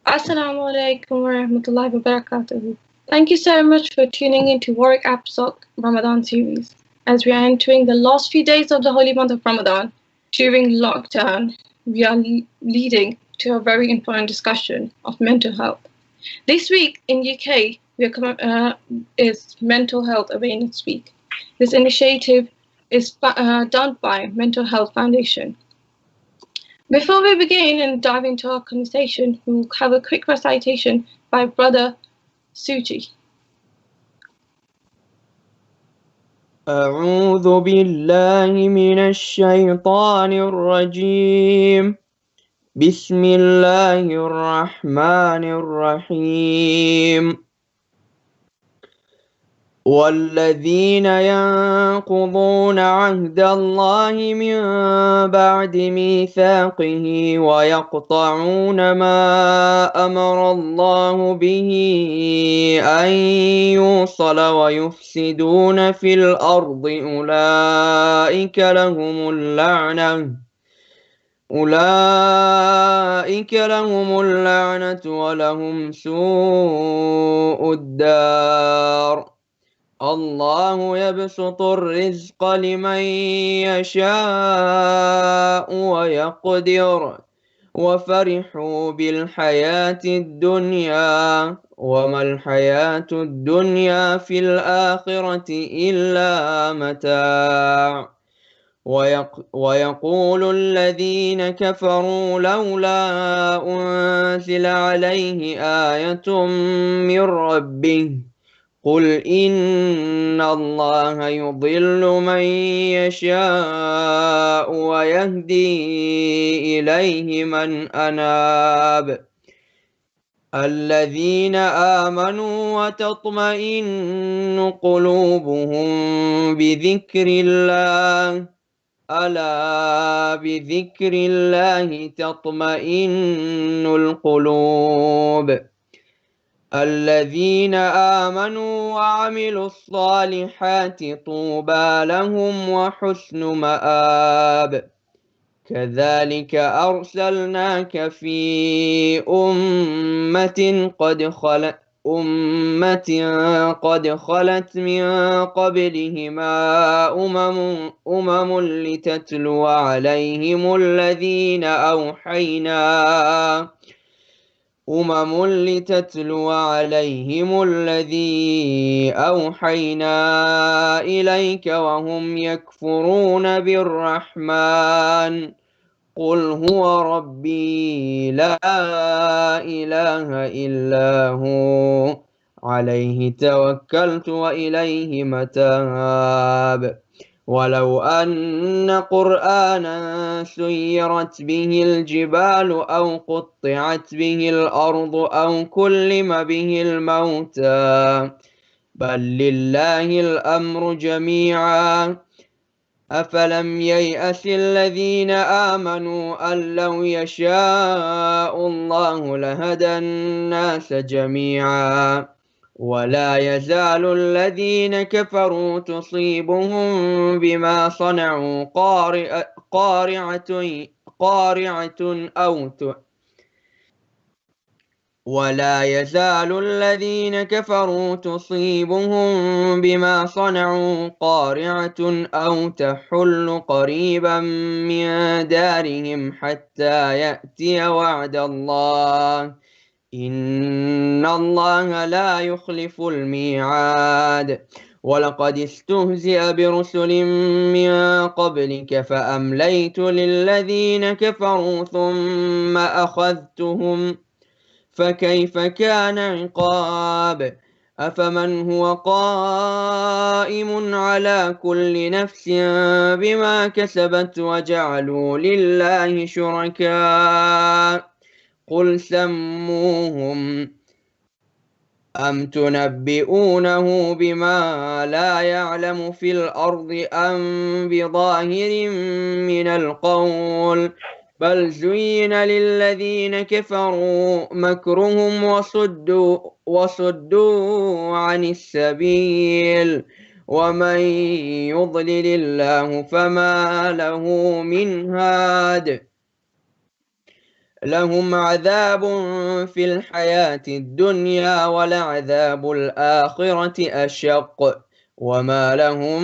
Assalamu alaikum wa rahmatullahi wa barakatuh. Thank you so much for tuning in to Warwick episode Ramadan series. As we are entering the last few days of the holy month of Ramadan, during lockdown, we are leading to a very important discussion of mental health. This week in UK, is Mental Health Awareness Week. This initiative is done by Mental Health Foundation. Before we begin and dive into our conversation, we'll have a quick recitation by Brother Suji. أعوذ بالله من الشيطان الرجيم. بسم الله الرحمن الرحيم. والذين ينقضون عهد الله من بعد ميثاقه ويقطعون ما أمر الله به أن يوصل ويفسدون في الأرض أولئك لهم اللعنة ولهم سوء الدار. الله يبسط الرزق لمن يشاء ويقدر وفرحوا بالحياة الدنيا وما الحياة الدنيا في الآخرة إلا متاع. ويقول الذين كفروا لولا أنزل عليه آية من ربه قل إن الله يضل من يشاء ويهدي إليه من أناب. الذين آمنوا وتطمئن قلوبهم بذكر الله ألا بذكر الله تطمئن القلوب. الذين آمنوا وعملوا الصالحات طوبى لهم وحسن مآب. كذلك أرسلناك في أمة قد خلت من قبلهما أمم لتتلو عليهم الذي أوحينا إليك وهم يكفرون بالرحمن قل هو ربي لا إله إلا هو عليه توكلت وإليه متاب. ولو أن قرآنا سيرت به الجبال أو قطعت به الأرض أو كلم به الموتى بل لله الأمر جميعا. أفلم ييأس الذين آمنوا أن لو يشاء الله لهدى الناس جميعا. ولا يزال الذين كفروا تصيبهم بما صنعوا قارعة أو تحل قريبا من دارهم حتى يأتي وعد الله إن الله لا يخلف الميعاد. ولقد استهزئ برسل من قبلك فأمليت للذين كفروا ثم أخذتهم فكيف كان عقاب. أفمن هو قائم على كل نفس بما كسبت وجعلوا لله شركاء قل سموهم أم تنبئونه بما لا يعلم في الأرض أم بظاهر من القول بل زين للذين كفروا مكرهم وصدوا عن السبيل ومن يضلل الله فما له من هاد. لهم عذاب في الحياة الدنيا ولعذاب الآخرة أشق وما لهم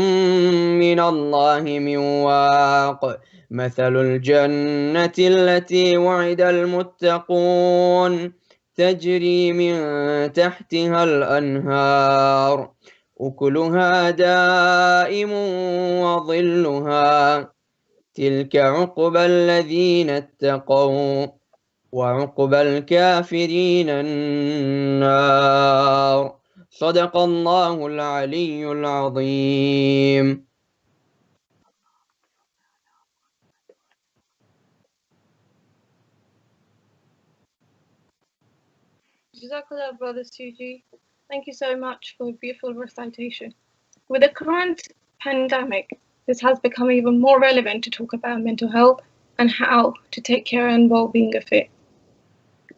من الله من واق مثل الجنة التي وعد المتقون تجري من تحتها الأنهار أكلها دائم وظلها تلك عقبى الذين اتقوا وعقبى الكافرين النار صدق الله العلي العظيم. Jazakallah, Brother Suji. Thank you so much for a beautiful recitation. With the current pandemic, this has become even more relevant to talk about mental health and how to take care and well-being of it.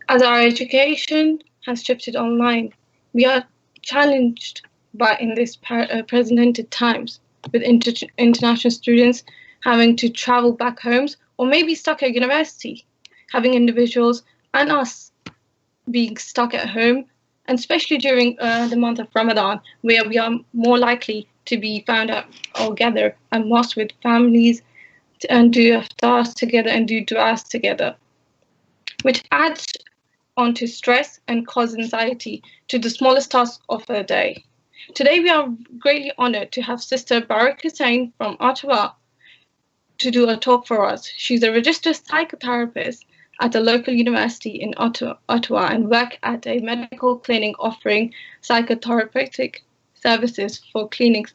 As our education has shifted online, we are challenged by in this precedented times with international students having to travel back homes or maybe stuck at university, having individuals and us being stuck at home, and especially during the month of Ramadan, where we are more likely to be found out all gather and mosque with families and do iftars together and do du'as together, which adds onto stress and cause anxiety to the smallest task of a day. Today, we are greatly honored to have Sister Berak Hussain from Ottawa to do a talk for us. She's a registered psychotherapist at a local university in Ottawa and work at a medical clinic offering psychotherapeutic services for clinics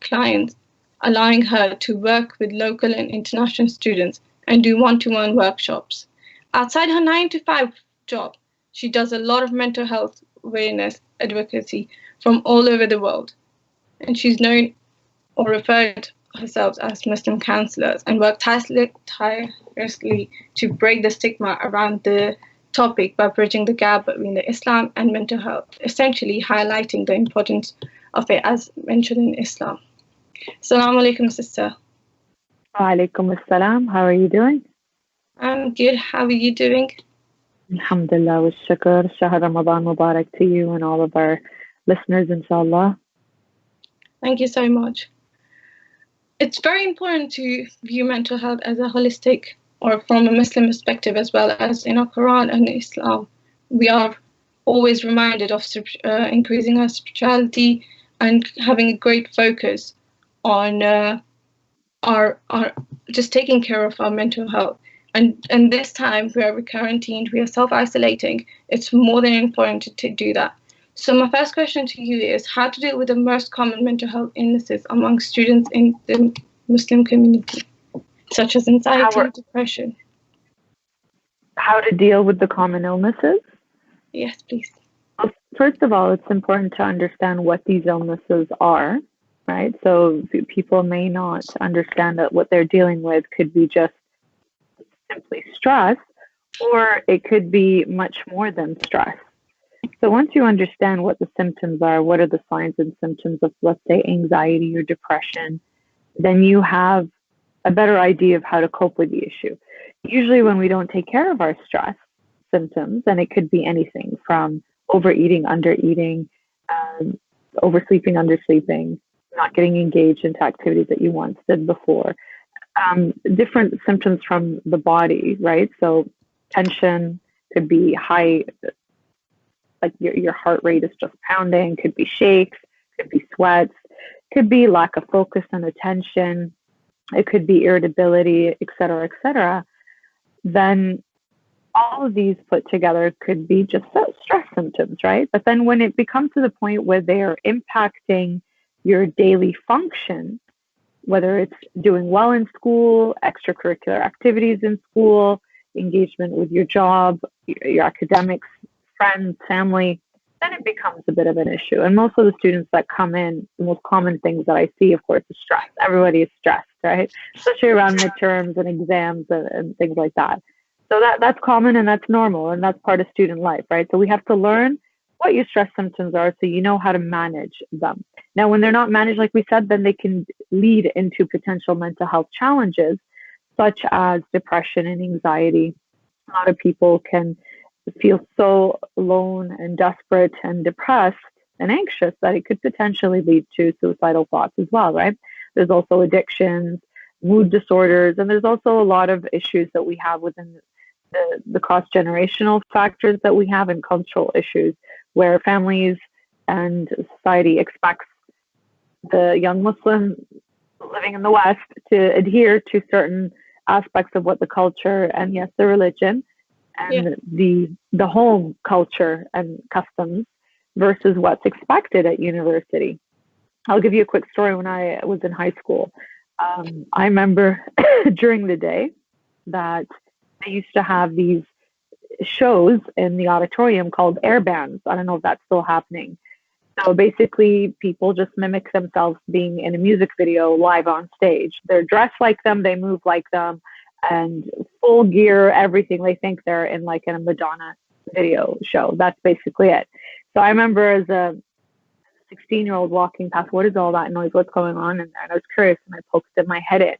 clients, allowing her to work with local and international students and do one-to-one workshops. Outside her 9 to 5 job, she does a lot of mental health awareness advocacy from all over the world, and she's known or referred herself as Muslim counselors and work tirelessly to break the stigma around the topic by bridging the gap between the Islam and mental health, essentially highlighting the importance of it as mentioned in Islam. Assalamu alaikum, sister. Wa alaikum assalam. How are you doing? I'm good. How are you doing? Alhamdulillah wa shukr. Shahr Ramadan Mubarak to you and all of our listeners, inshallah. Thank you so much. It's very important to view mental health as a holistic or from a Muslim perspective, as well as in our Quran and Islam. We are always reminded of increasing our spirituality and having a great focus on our just taking care of our mental health. And this time where we're quarantined, we are self-isolating, it's more than important to do that. So my first question to you is how to deal with the most common mental health illnesses among students in the Muslim community, such as anxiety, depression. How to deal with the common illnesses? Yes, please. Well, first of all, it's important to understand what these illnesses are, right? So people may not understand that what they're dealing with could be just simply stress, or it could be much more than stress. So once you understand what the symptoms are, what are the signs and symptoms of, let's say, anxiety or depression, then you have a better idea of how to cope with the issue. Usually when we don't take care of our stress symptoms, and it could be anything from overeating, undereating, oversleeping, undersleeping, not getting engaged into activities that you once did before, different symptoms from the body, right? So tension could be high, like your heart rate is just pounding, could be shakes, could be sweats, could be lack of focus and attention, it could be irritability, et cetera, then all of these put together could be just stress symptoms, right? But then when it becomes to the point where they are impacting your daily function, whether it's doing well in school, extracurricular activities in school, engagement with your job, your academics, friends, family, then it becomes a bit of an issue. And most of the students that come in, the most common things that I see, of course, is stress. Everybody is stressed, right? Especially around midterms and exams and things like that. So that's common and that's normal and that's part of student life, right? So we have to learn what your stress symptoms are so you know how to manage them. Now, when they're not managed, like we said, then they can lead into potential mental health challenges, such as depression and anxiety, A lot of people can feel so alone and desperate and depressed and anxious that it could potentially lead to suicidal thoughts as well, right? There's also addictions, mood disorders, and there's also a lot of issues that we have within the cross-generational factors that we have, and cultural issues where families and society expects the young Muslim living in the West to adhere to certain aspects of what the culture and, yes, the religion and the home culture and customs versus what's expected at university. I'll give you a quick story. When I was in high school, I remember during the day that they used to have these shows in the auditorium called air bands. I don't know if that's still happening. So basically, people just mimic themselves being in a music video live on stage. They're dressed like them, they move like them, and full gear, everything. They think they're in like a Madonna video show. That's basically it. So I remember as a 16-year-old walking past, what is all that noise? What's going on in there? And I was curious, and I poked my head in.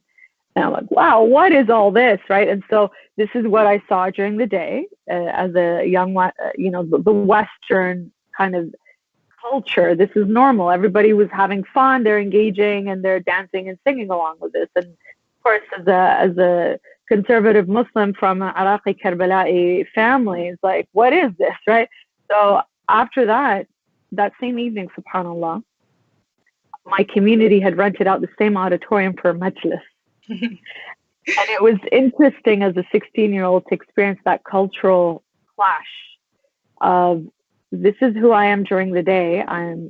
And I'm like, wow, what is all this, right? And so this is what I saw during the day as a young, the Western kind of culture. This is normal. Everybody was having fun. They're engaging and they're dancing and singing along with this. And of course, as a conservative Muslim from an Iraqi Karbala'i family, it's like, what is this, right? So after that same evening, subhanAllah, my community had rented out the same auditorium for a majlis. And it was interesting as a 16-year-old to experience that cultural clash of, this is who I am during the day.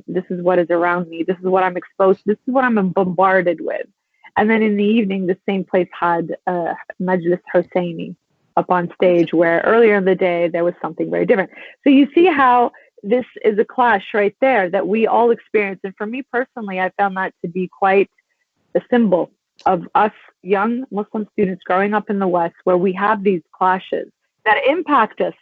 This is what is around me. This is what I'm exposed to. This is what I'm bombarded with. And then in the evening, the same place had Majlis Hussaini up on stage, where earlier in the day, there was something very different. So you see how this is a clash right there that we all experience. And for me personally, I found that to be quite a symbol of us young Muslim students growing up in the West, where we have these clashes that impact us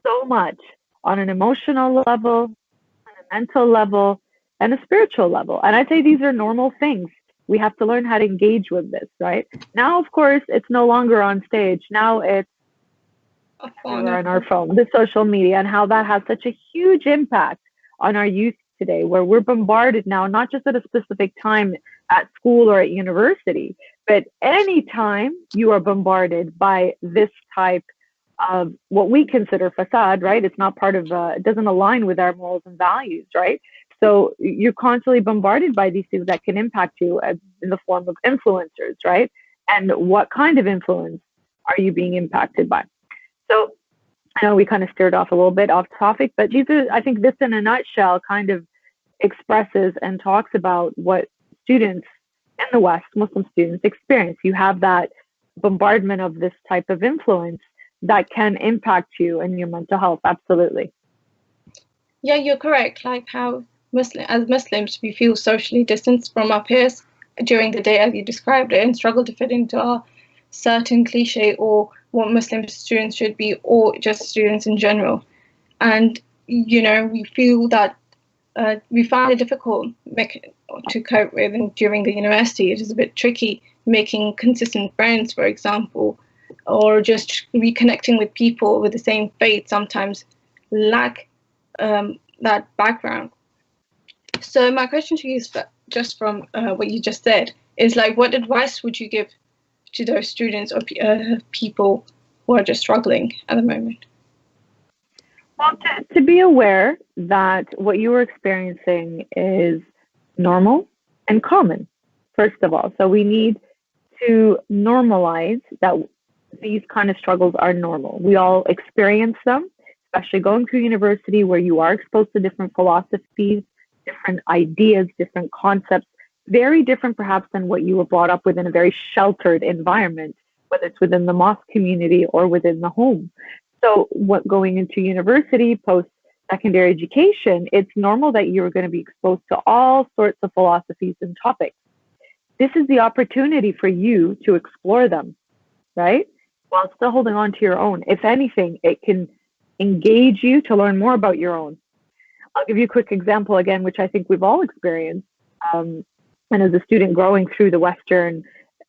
so much on an emotional level, on a mental level, and a spiritual level. And I'd say these are normal things. We have to learn how to engage with this, right? Now, of course, it's no longer on stage. Now it's on our phone, the social media, and how that has such a huge impact on our youth today, where we're bombarded now, not just at a specific time at school or at university, but any time you are bombarded by this type of what we consider facade, right? It's not part of, it doesn't align with our morals and values, right? So you're constantly bombarded by these things that can impact you in the form of influencers, right? And what kind of influence are you being impacted by? So I know we kind of steered off a little bit off topic, but these are, I think this in a nutshell kind of expresses and talks about what students in the West, Muslim students, experience. You have that bombardment of this type of influence that can impact you and your mental health. Absolutely. Yeah, you're correct. Like how as Muslims, we feel socially distanced from our peers during the day, as you described it, and struggle to fit into our certain cliche or what Muslim students should be, or just students in general. And, we feel that we find it difficult to cope with, and during the university it is a bit tricky making consistent friends, for example, or just reconnecting with people with the same faith sometimes lack that background. So my question to you is, just from what you just said, is like, what advice would you give to those students or people who are just struggling at the moment? Well, to be aware that what you are experiencing is normal and common, first of all. So we need to normalize that these kind of struggles are normal. We all experience them, especially going through university, where you are exposed to different philosophies, different ideas, different concepts, very different perhaps than what you were brought up with in a very sheltered environment, whether it's within the mosque community or within the home. So going into university, post-secondary education, it's normal that you're going to be exposed to all sorts of philosophies and topics. This is the opportunity for you to explore them, right? While still holding on to your own. If anything, it can engage you to learn more about your own. I'll give you a quick example again, which I think we've all experienced. And as a student growing through the Western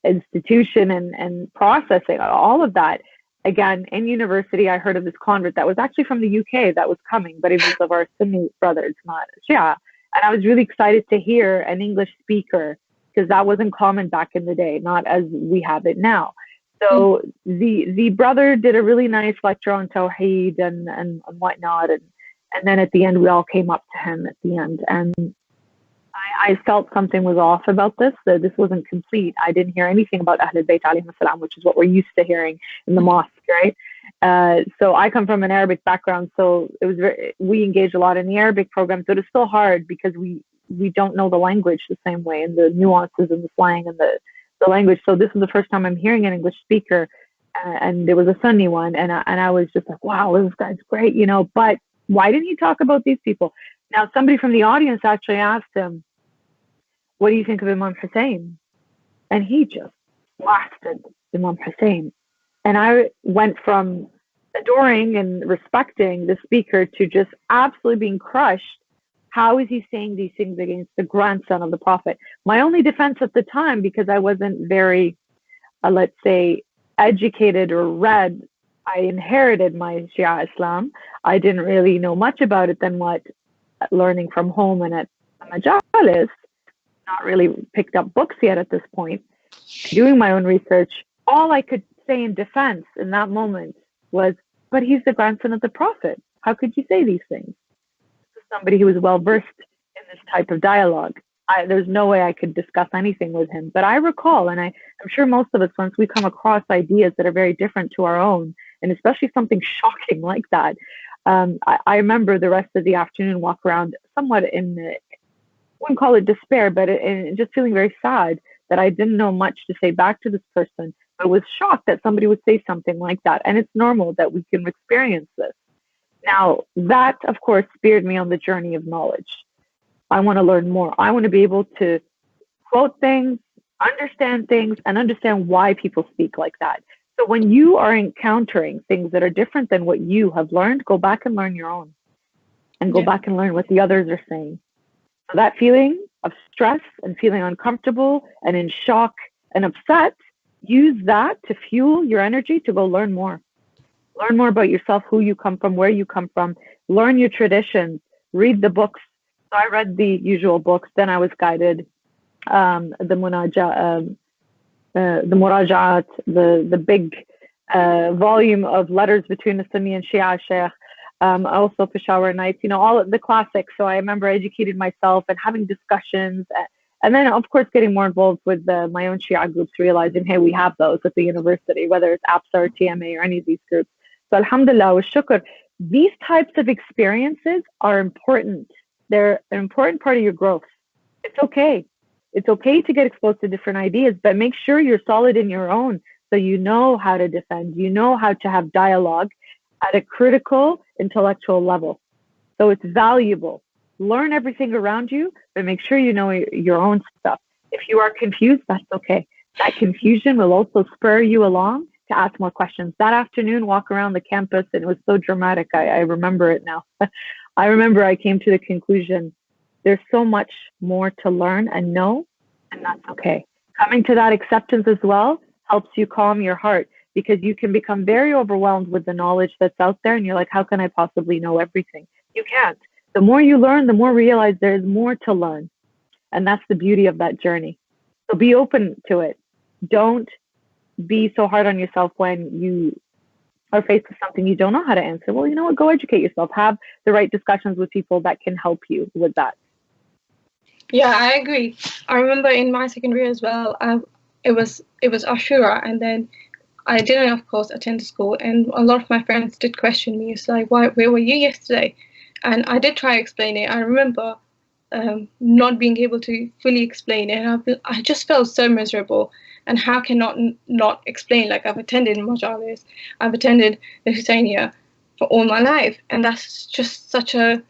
institution and processing all of that, again, in university, I heard of this convert that was actually from the UK that was coming, but it was of our Sunni brothers, not Shia. And I was really excited to hear an English speaker because that wasn't common back in the day, not as we have it now. So the brother did a really nice lecture on Tawheed and whatnot. And then at the end, we all came up to him at the end. And I felt something was off about this, that this wasn't complete. I didn't hear anything about Ahlul Bayt alayhim salam, which is what we're used to hearing in the mosque, right? So I come from an Arabic background, so it was we engaged a lot in the Arabic program, so it is still hard because we don't know the language the same way and the nuances and the slang and the language. So this is the first time I'm hearing an English speaker, and there was a Sunni one, and I was just like, wow, this guy's great, you know, but why didn't he talk about these people? Now, somebody from the audience actually asked him, what do you think of Imam Hussain? And he just blasted Imam Hussain. And I went from adoring and respecting the speaker to just absolutely being crushed. How is he saying these things against the grandson of the Prophet? My only defense at the time, because I wasn't very, let's say, educated or read, I inherited my Shia Islam. I didn't really know much about it than what learning from home and at Majalis, not really picked up books yet at this point, doing my own research. All I could say in defense in that moment was, but he's the grandson of the Prophet. How could you say these things? Somebody who was well versed in this type of dialogue. There's no way I could discuss anything with him. But I recall, and I'm sure most of us, once we come across ideas that are very different to our own, and especially something shocking like that, I remember the rest of the afternoon walk around somewhat in the, I wouldn't call it despair, but just feeling very sad that I didn't know much to say back to this person, but was shocked that somebody would say something like that. And it's normal that we can experience this. Now, that, of course, steered me on the journey of knowledge. I want to learn more. I want to be able to quote things, understand things, and understand why people speak like that. So when you are encountering things that are different than what you have learned, go back and learn your own, and go back and learn what the others are saying. So that feeling of stress and feeling uncomfortable and in shock and upset, use that to fuel your energy to go learn more. Learn more about yourself, who you come from, where you come from. Learn your traditions. Read the books. So I read the usual books. Then I was guided the Muraja'at, the big volume of letters between the Sunni and Shia Sheikh. Also Peshawar Nights, you know, all of the classics. So I remember educating myself and having discussions. And then, of course, getting more involved with my own Shia groups, realizing, hey, we have those at the university, whether it's APSA or TMA or any of these groups. So alhamdulillah wa shukr, these types of experiences are important. They're an important part of your growth. It's okay. It's okay to get exposed to different ideas, but make sure you're solid in your own so you know how to defend, you know how to have dialogue at a critical intellectual level. So it's valuable. Learn everything around you, but make sure you know your own stuff. If you are confused, that's okay. That confusion will also spur you along to ask more questions. That afternoon, walk around the campus, and it was so dramatic. I remember it now. I remember I came to the conclusion, there's so much more to learn and know, and that's okay. Coming to that acceptance as well helps you calm your heart, because you can become very overwhelmed with the knowledge that's out there, and you're like, how can I possibly know everything? You can't. The more you learn, the more you realize there is more to learn. And that's the beauty of that journey. So be open to it. Don't be so hard on yourself when you are faced with something you don't know how to answer. Well, you know what? Go educate yourself. Have the right discussions with people that can help you with that. Yeah, I agree. I remember in my secondary as well, it was Ashura, and then I didn't, of course, attend school, and a lot of my friends did question me. It's like, where were you yesterday? And I did try explaining it. I remember not being able to fully explain it. I just felt so miserable. And how can not explain? Like, I've attended Majalis, I've attended the Hussainia for all my life, and that's just such a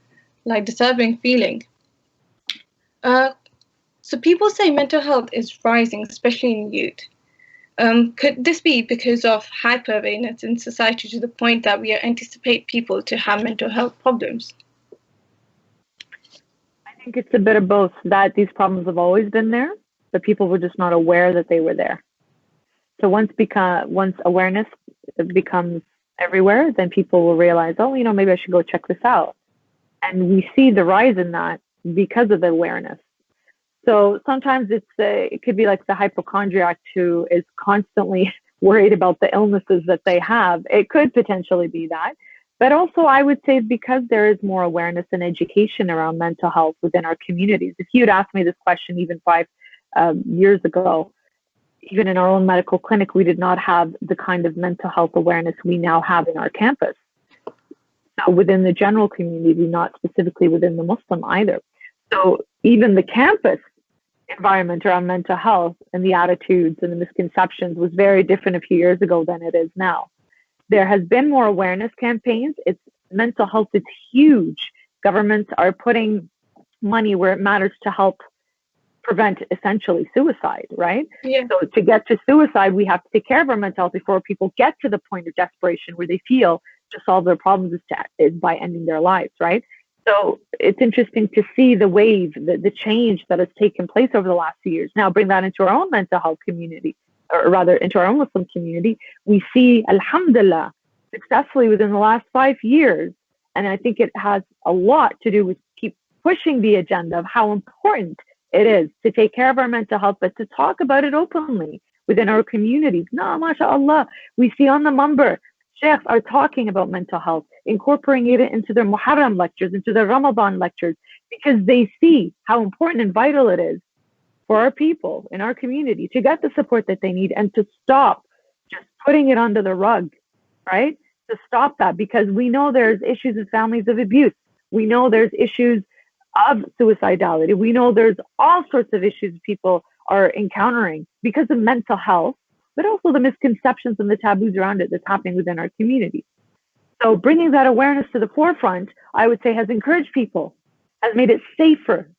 disturbing feeling. So people say mental health is rising, especially in youth. Could this be because of hyper-awareness in society to the point that we anticipate people to have mental health problems? I think it's a bit of both, that these problems have always been there, but people were just not aware that they were there. So once awareness becomes everywhere, then people will realize, oh, maybe I should go check this out. And we see the rise in that because of the awareness. So sometimes it could be like the hypochondriac who is constantly worried about the illnesses that they have. It could potentially be that. But also, I would say because there is more awareness and education around mental health within our communities. If you'd asked me this question even 5 years ago, even in our own medical clinic, we did not have the kind of mental health awareness we now have in our campus. So within the general community, not specifically within the Muslim either. So even the campus environment around mental health and the attitudes and the misconceptions was very different a few years ago than it is now. There has been more awareness campaigns. Mental health is huge. Governments are putting money where it matters to help prevent essentially suicide, right? Yeah. So to get to suicide, we have to take care of our mental health before people get to the point of desperation where they feel to solve their problems is by ending their lives, right? So it's interesting to see the wave, the change that has taken place over the last few years. Now bring that into our own mental health community, or rather into our own Muslim community. We see, alhamdulillah, successfully within the last 5 years. And I think it has a lot to do with keep pushing the agenda of how important it is to take care of our mental health, but to talk about it openly within our communities. No, mashallah, we see on the Mumbar, Sheikhs are talking about mental health, incorporating it into their Muharram lectures, into their Ramadan lectures, because they see how important and vital it is for our people in our community to get the support that they need and to stop just putting it under the rug, right? To stop that, because we know there's issues with families of abuse. We know there's issues of suicidality. We know there's all sorts of issues people are encountering because of mental health, but also the misconceptions and the taboos around it that's happening within our community. So bringing that awareness to the forefront, I would say, has encouraged people, has made it safer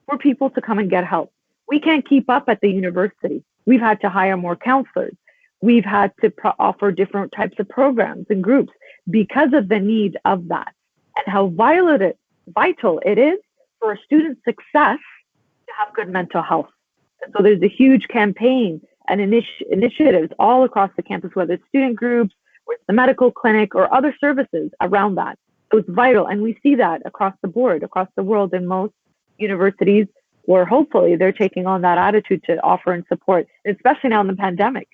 for people to come and get help. We can't keep up at the university. We've had to hire more counselors. We've had to offer different types of programs and groups because of the need of that and how vital it is for a student's success to have good mental health. And so there's a huge campaign and initiatives all across the campus, whether it's student groups, or it's the medical clinic, or other services around that. So it's vital. And we see that across the board, across the world, in most universities, where hopefully they're taking on that attitude to offer and support, especially now in the pandemic.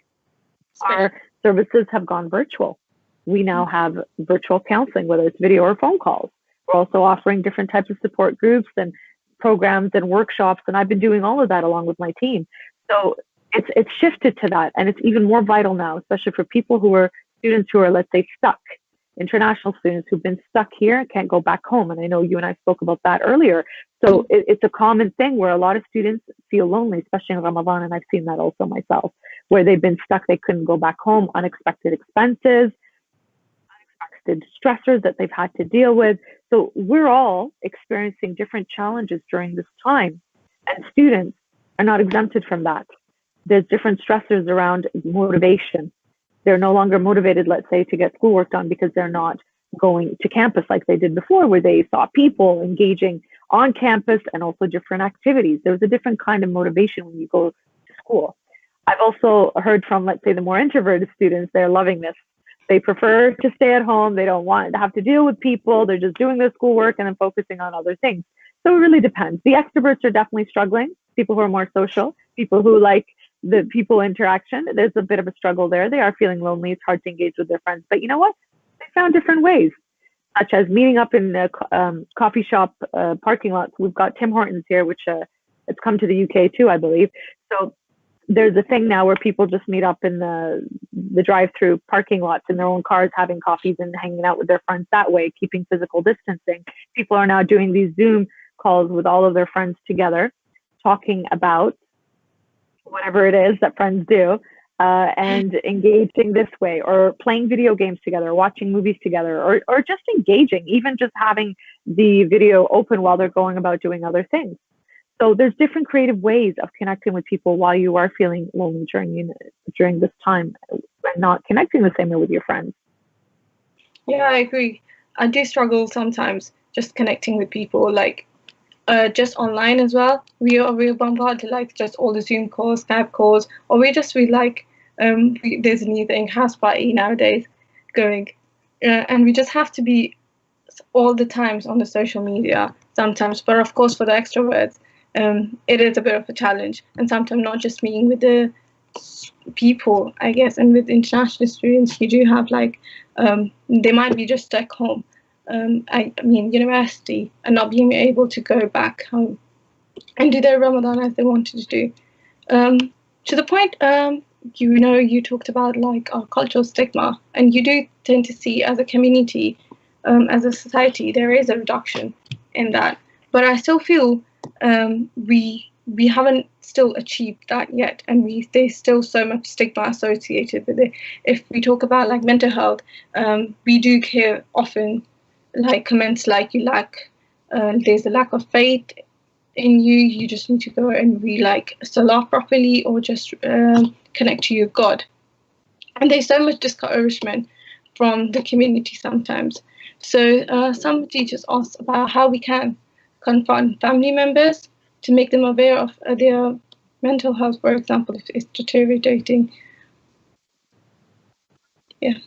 Our services have gone virtual. We now have virtual counseling, whether it's video or phone calls. We're also offering different types of support groups and programs and workshops, and I've been doing all of that along with my team. So it's shifted to that, and it's even more vital now, especially for people who are students who are, let's say, stuck, international students who've been stuck here and can't go back home. And I know you and I spoke about that earlier. So it's a common thing where a lot of students feel lonely, especially in Ramadan, and I've seen that also myself, where they've been stuck, they couldn't go back home, unexpected expenses, unexpected stressors that they've had to deal with. So we're all experiencing different challenges during this time, and students are not exempted from that. There's different stressors around motivation. They're no longer motivated, let's say, to get schoolwork done because they're not going to campus like they did before, where they saw people engaging on campus and also different activities. There's a different kind of motivation when you go to school. I've also heard from, let's say, the more introverted students, they're loving this. They prefer to stay at home. They don't want to have to deal with people. They're just doing their schoolwork and then focusing on other things. So it really depends. The extroverts are definitely struggling. People who are more social, people who like the people interaction, there's a bit of a struggle there. They are feeling lonely. It's hard to engage with their friends. But you know what? They found different ways, such as meeting up in coffee shop parking lots. We've got Tim Hortons here, which it's come to the UK too, I believe. So there's a thing now where people just meet up in the drive-through parking lots in their own cars, having coffees and hanging out with their friends that way, keeping physical distancing. People are now doing these Zoom calls with all of their friends together, talking about whatever it is that friends do, and engaging this way, or playing video games together, watching movies together, or just engaging, even just having the video open while they're going about doing other things. So there's different creative ways of connecting with people while you are feeling lonely during this time and not connecting the same way with your friends. Yeah, I agree. I do struggle sometimes just connecting with people, like just online as well. We're bombarded like just all the Zoom calls, Skype calls, or we like There's a new thing, house party nowadays going, and we just have to be all the times on the social media sometimes. But of course, for the extroverts, it is a bit of a challenge, and sometimes not just meeting with the people, I guess. And with international students, you do have like they might be just stuck home. I mean, university, and not being able to go back home and do their Ramadan as they wanted to do. To the point, you talked about like our cultural stigma, and you do tend to see as a community, as a society, there is a reduction in that. But I still feel we haven't still achieved that yet, and there's still so much stigma associated with it. If we talk about like mental health, we do hear often like comments like you lack, there's a lack of faith in you. You just need to go and be like salah properly, or just connect to your God. And there's so much discouragement from the community sometimes. So some teachers ask about how we can confront family members to make them aware of their mental health, for example, if it's deteriorating. Yeah.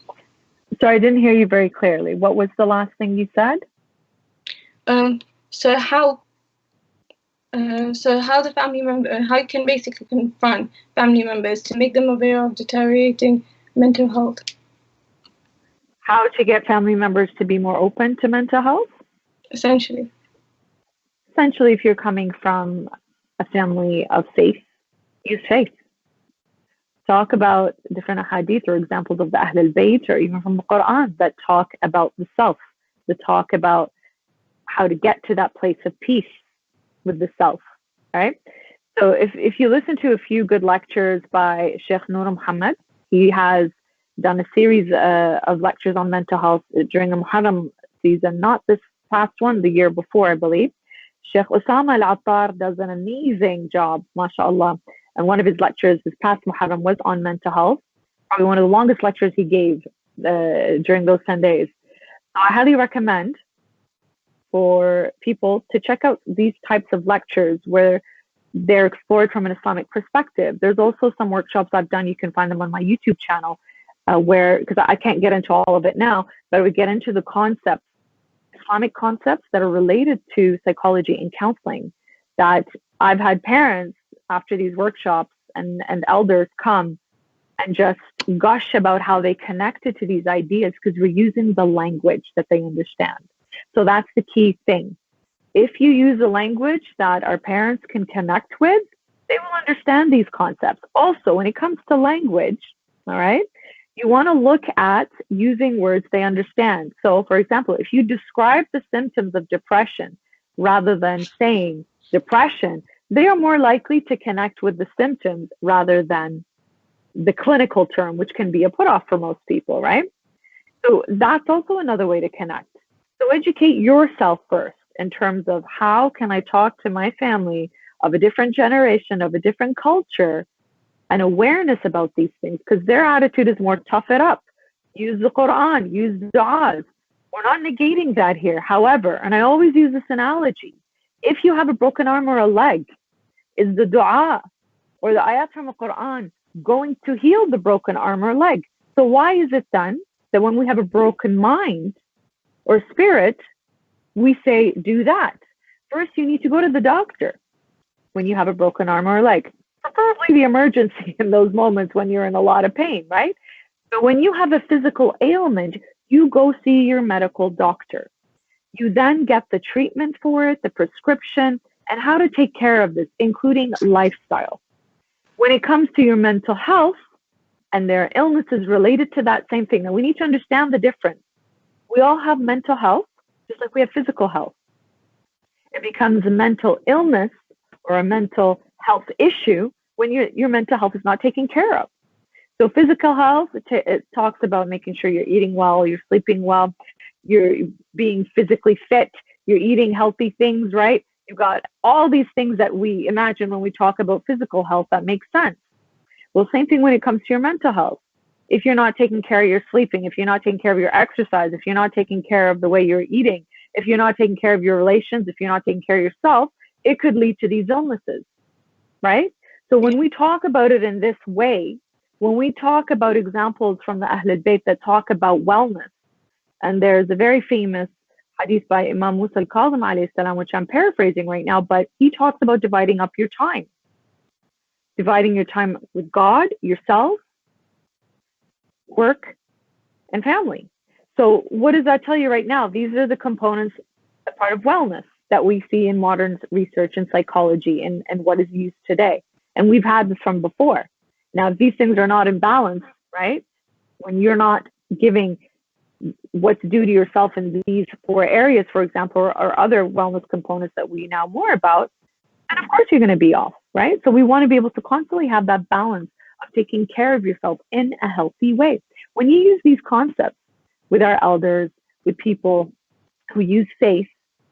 Sorry, I didn't hear you very clearly. What was the last thing you said? So how the family member, how you can basically confront family members to make them aware of deteriorating mental health. How to get family members to be more open to mental health? Essentially, if you're coming from a family of faith, use faith. Talk about different hadith or examples of the Ahl al-Bayt, or even from the Quran, that talk about the self, that talk about how to get to that place of peace with the self, right? So if you listen to a few good lectures by Sheikh Noor Muhammad, he has done a series of lectures on mental health during the Muharram season, not this past one, the year before, I believe. Sheikh Osama Al-Attar does an amazing job, mashallah. And one of his lectures this past Muharram was on mental health, probably one of the longest lectures he gave during those 10 days. So I highly recommend for people to check out these types of lectures where they're explored from an Islamic perspective. There's also some workshops I've done. You can find them on my YouTube channel where, because I can't get into all of it now, but we get into the concepts, Islamic concepts that are related to psychology and counseling, that I've had parents after these workshops and elders come and just gush about how they connected to these ideas because we're using the language that they understand. So that's the key thing. If you use a language that our parents can connect with, they will understand these concepts. Also, when it comes to language, all right, you want to look at using words they understand. So, for example, if you describe the symptoms of depression rather than saying depression, they are more likely to connect with the symptoms rather than the clinical term, which can be a put-off for most people, right? So that's also another way to connect. So educate yourself first in terms of how can I talk to my family of a different generation, of a different culture, and awareness about these things, because their attitude is more tough it up. Use the Quran, use du'as. We're not negating that here. However, and I always use this analogy, if you have a broken arm or a leg, is the dua or the ayat from the Quran going to heal the broken arm or leg? So why is it then that when we have a broken mind or spirit, we say, do that? First, you need to go to the doctor when you have a broken arm or leg, preferably the emergency in those moments when you're in a lot of pain, right? But when you have a physical ailment, you go see your medical doctor. You then get the treatment for it, the prescription, and how to take care of this, including lifestyle. When it comes to your mental health and their illnesses related to that same thing, now we need to understand the difference. We all have mental health, just like we have physical health. It becomes a mental illness or a mental health issue when your mental health is not taken care of. So physical health, it talks about making sure you're eating well, you're sleeping well, you're being physically fit, you're eating healthy things, right? You've got all these things that we imagine when we talk about physical health that makes sense. Well, same thing when it comes to your mental health. If you're not taking care of your sleeping, if you're not taking care of your exercise, if you're not taking care of the way you're eating, if you're not taking care of your relations, if you're not taking care of yourself, it could lead to these illnesses, right? So when we talk about it in this way, when we talk about examples from the Ahl al-Bayt that talk about wellness, and there's a very famous hadith by Imam Musa al-Kazim alayhi salam, which I'm paraphrasing right now, but he talks about dividing up your time. Dividing your time with God, yourself, work, and family. So what does that tell you right now? These are the components, a part of wellness that we see in modern research and psychology and what is used today. And we've had this from before. Now, if these things are not in balance, right? When you're not giving what's due to yourself in these 4 areas, for example, or other wellness components that we know more about, and of course you're going to be off, right? So we want to be able to constantly have that balance of taking care of yourself in a healthy way. When you use these concepts with our elders, with people who use faith,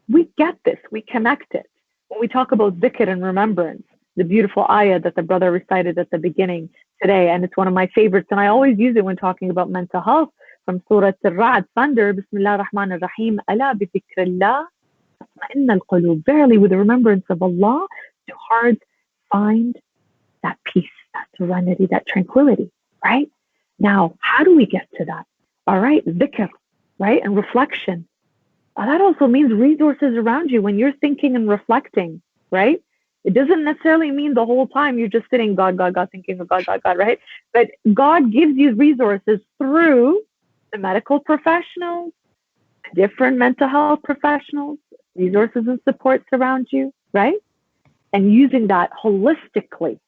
we get this, we connect it. When we talk about dhikr and remembrance, the beautiful ayah that the brother recited at the beginning today, and it's one of my favorites, and I always use it when talking about mental health, from Surah Al-Ra'd, Thunder, Bismillah ar-Rahman ar-Rahim, Ala bi dhikrillah tatma'inna al-qulub. Verily, with the remembrance of Allah, do hearts find that peace, that serenity, that tranquility, right? Now, how do we get to that? All right, dhikr, right? And reflection. That also means resources around you when you're thinking and reflecting, right? It doesn't necessarily mean the whole time you're just sitting, God, God, God, thinking of God, God, God, right? But God gives you resources through the medical professionals, different mental health professionals, resources and supports around you, right? And using that holistically.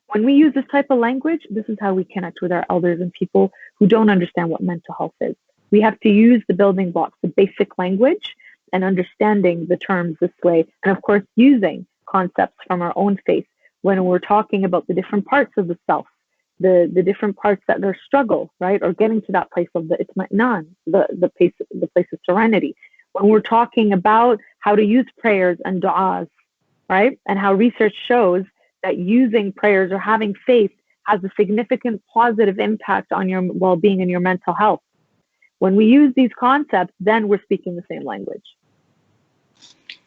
When we use this type of language, this is how we connect with our elders and people who don't understand what mental health is. We have to use the building blocks, the basic language, and understanding the terms this way. And of course, using concepts from our own faith when we're talking about the different parts of the self, the different parts that their struggle, right? Or getting to that place of the itma'nan, the place of serenity. When we're talking about how to use prayers and du'as, right? And how research shows that using prayers or having faith has a significant positive impact on your well-being and your mental health. When we use these concepts, then we're speaking the same language.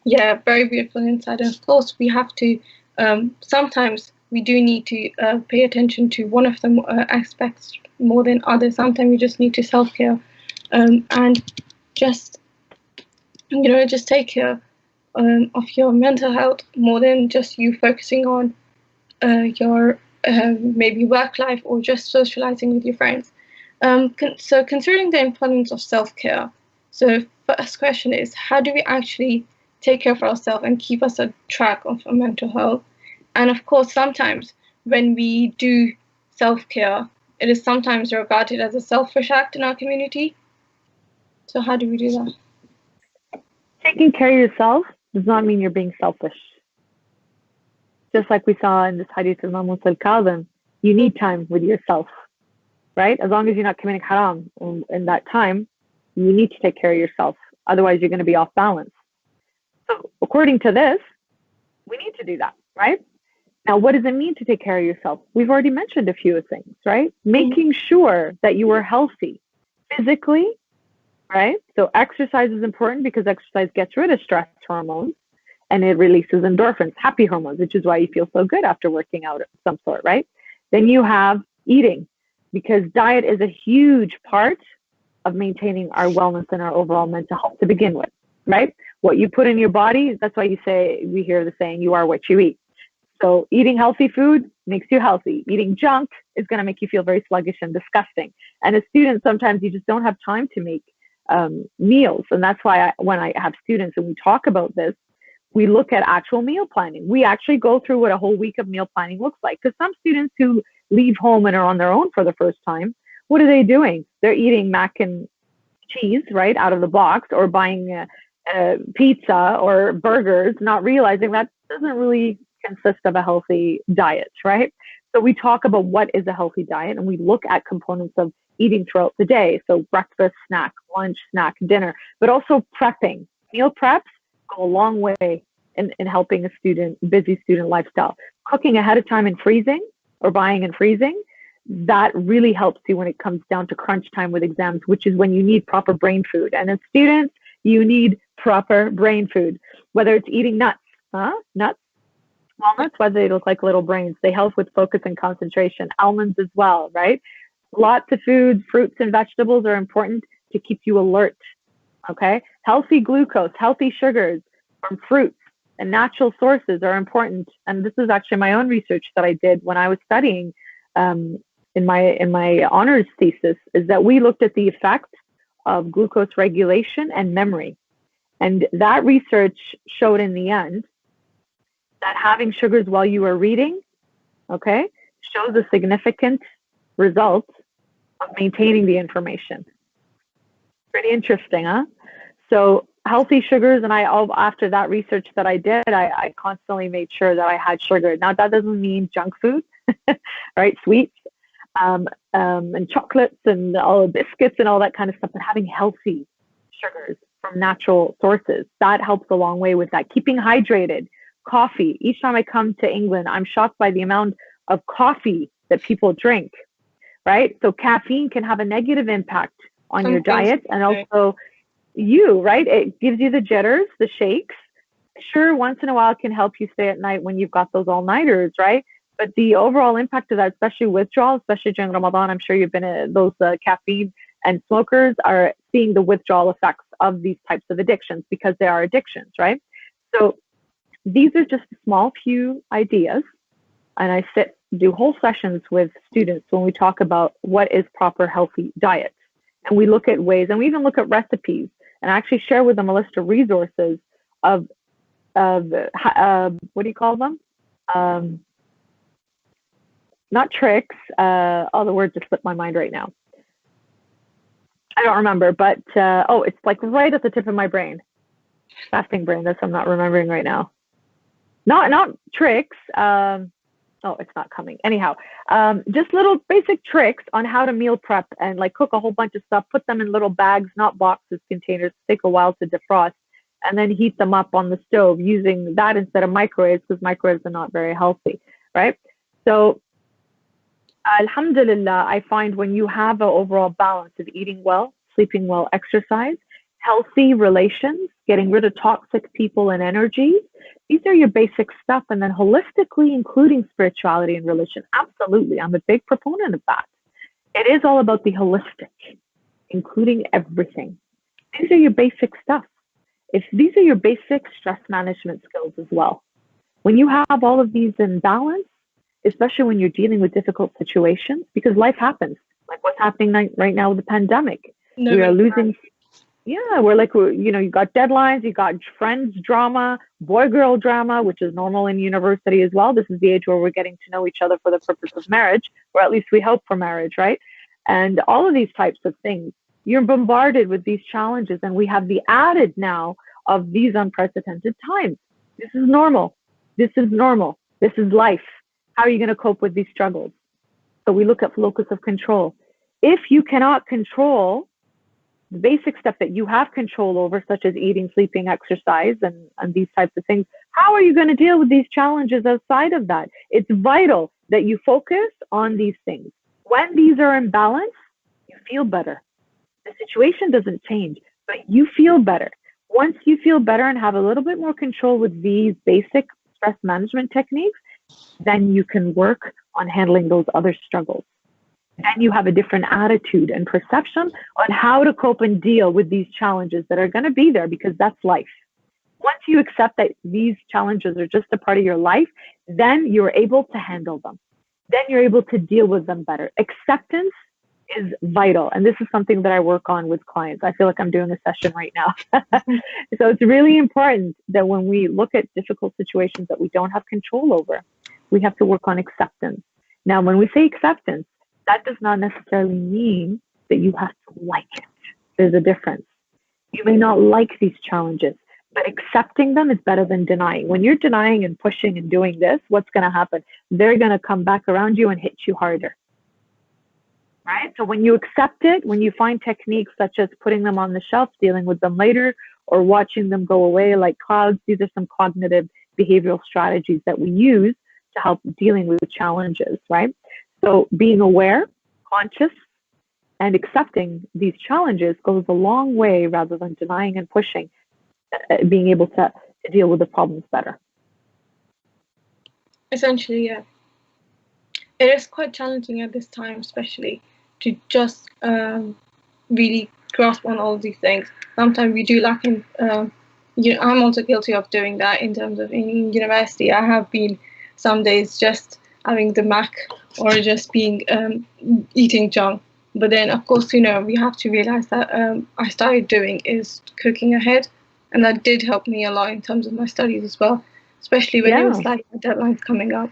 Yeah, very beautiful insight. And of course, we have to, sometimes we do need to pay attention to one of the aspects more than others. Sometimes you just need to self-care and just, just take care of your mental health more than just you focusing on your maybe work life or just socializing with your friends. So considering the importance of self-care, so first question is, how do we actually take care of ourselves and keep us on track of our mental health? And of course, sometimes when we do self-care, it is sometimes regarded as a selfish act in our community. So how do we do that? Taking care of yourself does not mean you're being selfish. Just like we saw in this hadith of Imam Musa al-Kazim, you need time with yourself, right? As long as you're not committing haram in that time, you need to take care of yourself. Otherwise, you're going to be off balance. So according to this, we need to do that, right? Now, what does it mean to take care of yourself? We've already mentioned a few things, right? Making sure that you are healthy physically, right? So exercise is important because exercise gets rid of stress hormones and it releases endorphins, happy hormones, which is why you feel so good after working out of some sort, right? Then you have eating, because diet is a huge part of maintaining our wellness and our overall mental health to begin with, right? What you put in your body, that's why we hear the saying, you are what you eat. So eating healthy food makes you healthy. Eating junk is going to make you feel very sluggish and disgusting. And as students, sometimes you just don't have time to make meals. And that's why when I have students and we talk about this, we look at actual meal planning. We actually go through what a whole week of meal planning looks like. Because some students who leave home and are on their own for the first time, what are they doing? They're eating mac and cheese, right, out of the box, or buying pizza or burgers, not realizing that doesn't really consist of a healthy diet, right? So we talk about what is a healthy diet, and we look at components of eating throughout the day. So breakfast, snack, lunch, snack, dinner, but also prepping. Meal preps go a long way in helping a busy student lifestyle. Cooking ahead of time and freezing, or buying and freezing, that really helps you when it comes down to crunch time with exams, which is when you need proper brain food. And as students, you need proper brain food, whether it's eating nuts, Walnuts, why do they look like little brains? They help with focus and concentration. Almonds as well, right? Lots of foods, fruits and vegetables are important to keep you alert. Okay? Healthy glucose, healthy sugars from fruits and natural sources are important. And this is actually my own research that I did when I was studying in my honors thesis, is that we looked at the effect of glucose regulation and memory. And that research showed in the end that having sugars while you are reading, okay, shows a significant result of maintaining the information. Pretty interesting, huh? So healthy sugars, and after that research that I did, I constantly made sure that I had sugar. Now that doesn't mean junk food, right? Sweets, and chocolates and all the biscuits and all that kind of stuff, but having healthy sugars from natural sources, that helps a long way with that. Keeping hydrated, coffee. Each time I come to England, I'm shocked by the amount of coffee that people drink, right? So caffeine can have a negative impact on your diet, and also right? It gives you the jitters, the shakes. Sure, once in a while it can help you stay at night when you've got those all-nighters, right? But the overall impact of that, especially withdrawal, especially during Ramadan, I'm sure you've been those caffeine and smokers are seeing the withdrawal effects of these types of addictions because they are addictions, right? So these are just a small few ideas. And I do whole sessions with students when we talk about what is proper healthy diet. And we look at ways, and we even look at recipes, and I actually share with them a list of resources of what do you call them? Not tricks. The word just slipped my mind right now. I don't remember, but it's like right at the tip of my brain. Fasting brain. That's what I'm not remembering right now. Not tricks. It's not coming. Anyhow, just little basic tricks on how to meal prep and like cook a whole bunch of stuff, put them in little bags, not boxes, containers, take a while to defrost, and then heat them up on the stove using that instead of microwaves, because microwaves are not very healthy, right? So alhamdulillah, I find when you have an overall balance of eating well, sleeping well, exercise, healthy relations, getting rid of toxic people and energies, these are your basic stuff. And then holistically, including spirituality and religion. Absolutely. I'm a big proponent of that. It is all about the holistic, including everything. These are your basic stuff. If these are your basic stress management skills as well. When you have all of these in balance, especially when you're dealing with difficult situations, because life happens, like what's happening right now with the pandemic. We are losing. Yeah, you got deadlines, you got friends drama, boy-girl drama, which is normal in university as well. This is the age where we're getting to know each other for the purpose of marriage, or at least we hope for marriage, right? And all of these types of things, you're bombarded with these challenges, and we have the added now of these unprecedented times. This is normal. This is normal. This is life. How are you going to cope with these struggles? So we look at locus of control. If you cannot control the basic stuff that you have control over, such as eating, sleeping, exercise, and these types of things, how are you going to deal with these challenges outside of that? It's vital that you focus on these things. When these are in balance, you feel better. The situation doesn't change, but you feel better. Once you feel better and have a little bit more control with these basic stress management techniques, then you can work on handling those other struggles. Then you have a different attitude and perception on how to cope and deal with these challenges that are going to be there, because that's life. Once you accept that these challenges are just a part of your life, then you're able to handle them. Then you're able to deal with them better. Acceptance is vital. And this is something that I work on with clients. I feel like I'm doing a session right now. So it's really important that when we look at difficult situations that we don't have control over, we have to work on acceptance. Now, when we say acceptance, that does not necessarily mean that you have to like it. There's a difference. You may not like these challenges, but accepting them is better than denying. When you're denying and pushing and doing this, what's going to happen? They're going to come back around you and hit you harder. Right? So when you accept it, when you find techniques such as putting them on the shelf, dealing with them later, or watching them go away like clouds, these are some cognitive behavioral strategies that we use to help dealing with challenges, right? So being aware, conscious, and accepting these challenges goes a long way rather than denying and pushing, being able to deal with the problems better. Essentially, yeah. It is quite challenging at this time, especially to just really grasp on all of these things. Sometimes we do lack in. I'm also guilty of doing that in terms of in university. I have been some days just having the Mac or just being eating junk. But then, of course, we have to realize that I started doing is cooking ahead, and that did help me a lot in terms of my studies as well, especially when it was like deadlines coming up.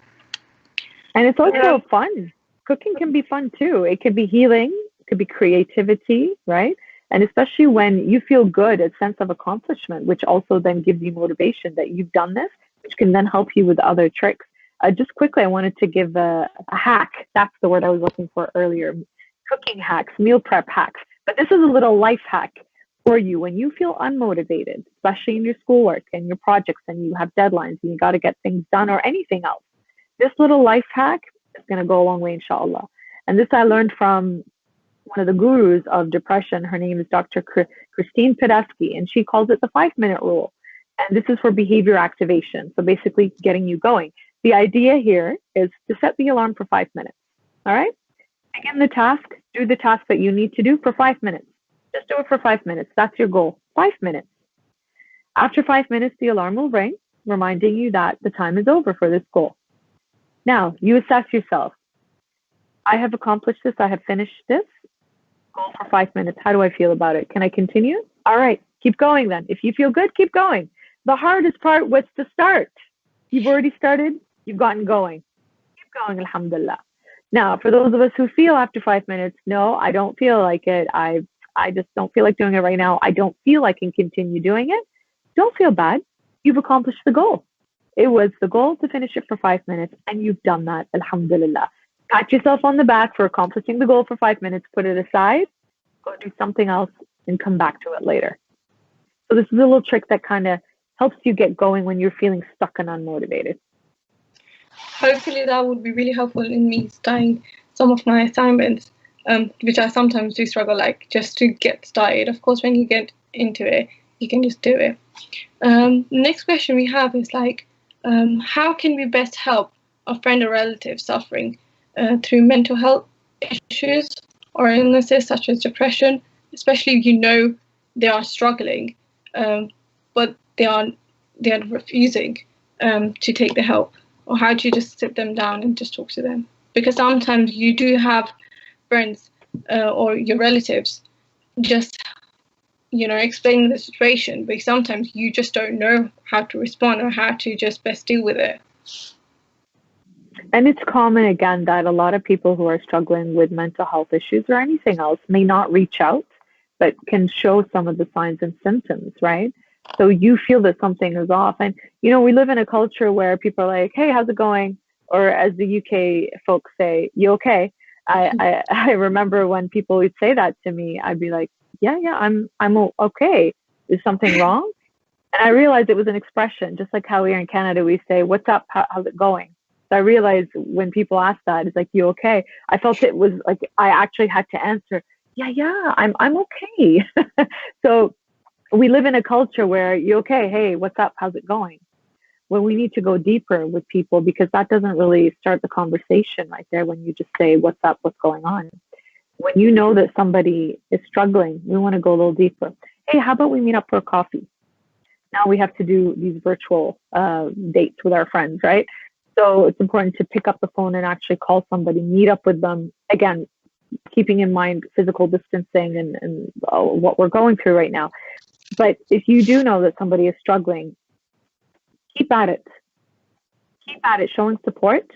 And it's also fun. Cooking can be fun too. It could be healing, it could be creativity, right? And especially when you feel good, a sense of accomplishment, which also then gives you motivation that you've done this, which can then help you with other tricks. Just quickly, I wanted to give a hack. That's the word I was looking for earlier. Cooking hacks, meal prep hacks. But this is a little life hack for you when you feel unmotivated, especially in your schoolwork and your projects and you have deadlines and you got to get things done or anything else. This little life hack is going to go a long way, inshallah. And this I learned from one of the gurus of depression. Her name is Dr. Christine Pedesky, and she calls it the 5-minute rule. And this is for behavior activation. So basically getting you going. The idea here is to set the alarm for 5 minutes. All right? Begin the task, do the task that you need to do for 5 minutes. Just do it for 5 minutes. That's your goal. 5 minutes. After 5 minutes, the alarm will ring, reminding you that the time is over for this goal. Now, you assess yourself. I have accomplished this. I have finished this goal for 5 minutes. How do I feel about it? Can I continue? All right, keep going then. If you feel good, keep going. The hardest part was to start. You've already started. You've gotten going. Keep going, alhamdulillah. Now, for those of us who feel after 5 minutes, no, I don't feel like it. I just don't feel like doing it right now. I don't feel I can continue doing it. Don't feel bad. You've accomplished the goal. It was the goal to finish it for 5 minutes, and you've done that, alhamdulillah. Pat yourself on the back for accomplishing the goal for 5 minutes. Put it aside, go do something else, and come back to it later. So this is a little trick that kind of helps you get going when you're feeling stuck and unmotivated. Hopefully that would be really helpful in me starting some of my assignments, which I sometimes do struggle, like just to get started. Of course, when you get into it, you can just do it. Next question we have is like, how can we best help a friend or relative suffering through mental health issues or illnesses such as depression, especially if they are struggling, but they are refusing to take the help? Or how do you just sit them down and just talk to them? Because sometimes you do have friends or your relatives just, explaining the situation, but sometimes you just don't know how to respond or how to just best deal with it. And it's common, again, that a lot of people who are struggling with mental health issues or anything else may not reach out, but can show some of the signs and symptoms, right? So you feel that something is off. And, we live in a culture where people are like, hey, how's it going? Or as the UK folks say, you okay? I remember when people would say that to me, I'd be like, yeah, I'm okay. Is something wrong? And I realized it was an expression, just like how here in Canada we say, what's up? How's it going? So I realized when people ask that, it's like, you okay? I felt it was like I actually had to answer, yeah, I'm okay. So we live in a culture where you okay? Hey, what's up? How's it going? Well, we need to go deeper with people because that doesn't really start the conversation right there when you just say, what's up? What's going on? When you know that somebody is struggling, we want to go a little deeper. Hey, how about we meet up for a coffee? Now we have to do these virtual dates with our friends, right? So it's important to pick up the phone and actually call somebody, meet up with them. Again, keeping in mind physical distancing and what we're going through right now. But if you do know that somebody is struggling, keep at it. Keep at it, showing support.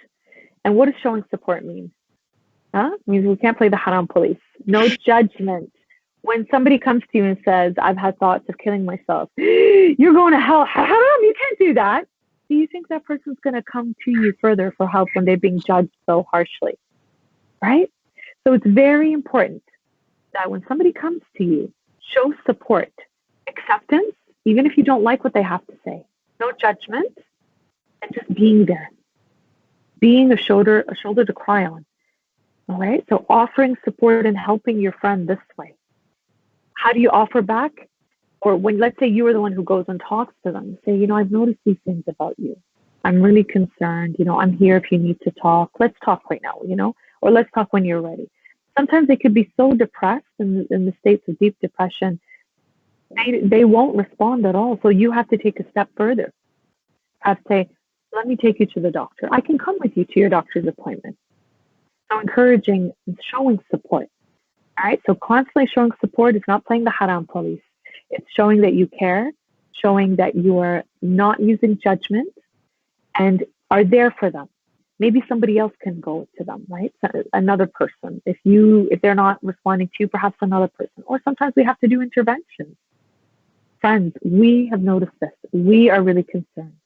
And what does showing support mean? It means we can't play the haram police. No judgment. When somebody comes to you and says, I've had thoughts of killing myself, you're going to hell. Haram, you can't do that. Do you think that person's going to come to you further for help when they're being judged so harshly? Right? So it's very important that when somebody comes to you, show support, acceptance, even if you don't like what they have to say. No judgment, and just being there. Being a shoulder to cry on. All right? So offering support and helping your friend this way. How do you offer back? Or when, let's say you were the one who goes and talks to them, say, I've noticed these things about you. I'm really concerned. I'm here if you need to talk. Let's talk right now, or let's talk when you're ready. Sometimes they could be so depressed in the states of deep depression, they won't respond at all. So you have to take a step further. Have to say, let me take you to the doctor. I can come with you to your doctor's appointment. So encouraging and showing support. All right. So constantly showing support is not playing the haram police. It's showing that you care, showing that you are not using judgment and are there for them. Maybe somebody else can go to them, right? Another person. If they're not responding to you, perhaps another person. Or sometimes we have to do interventions. Friends, we have noticed this. We are really concerned.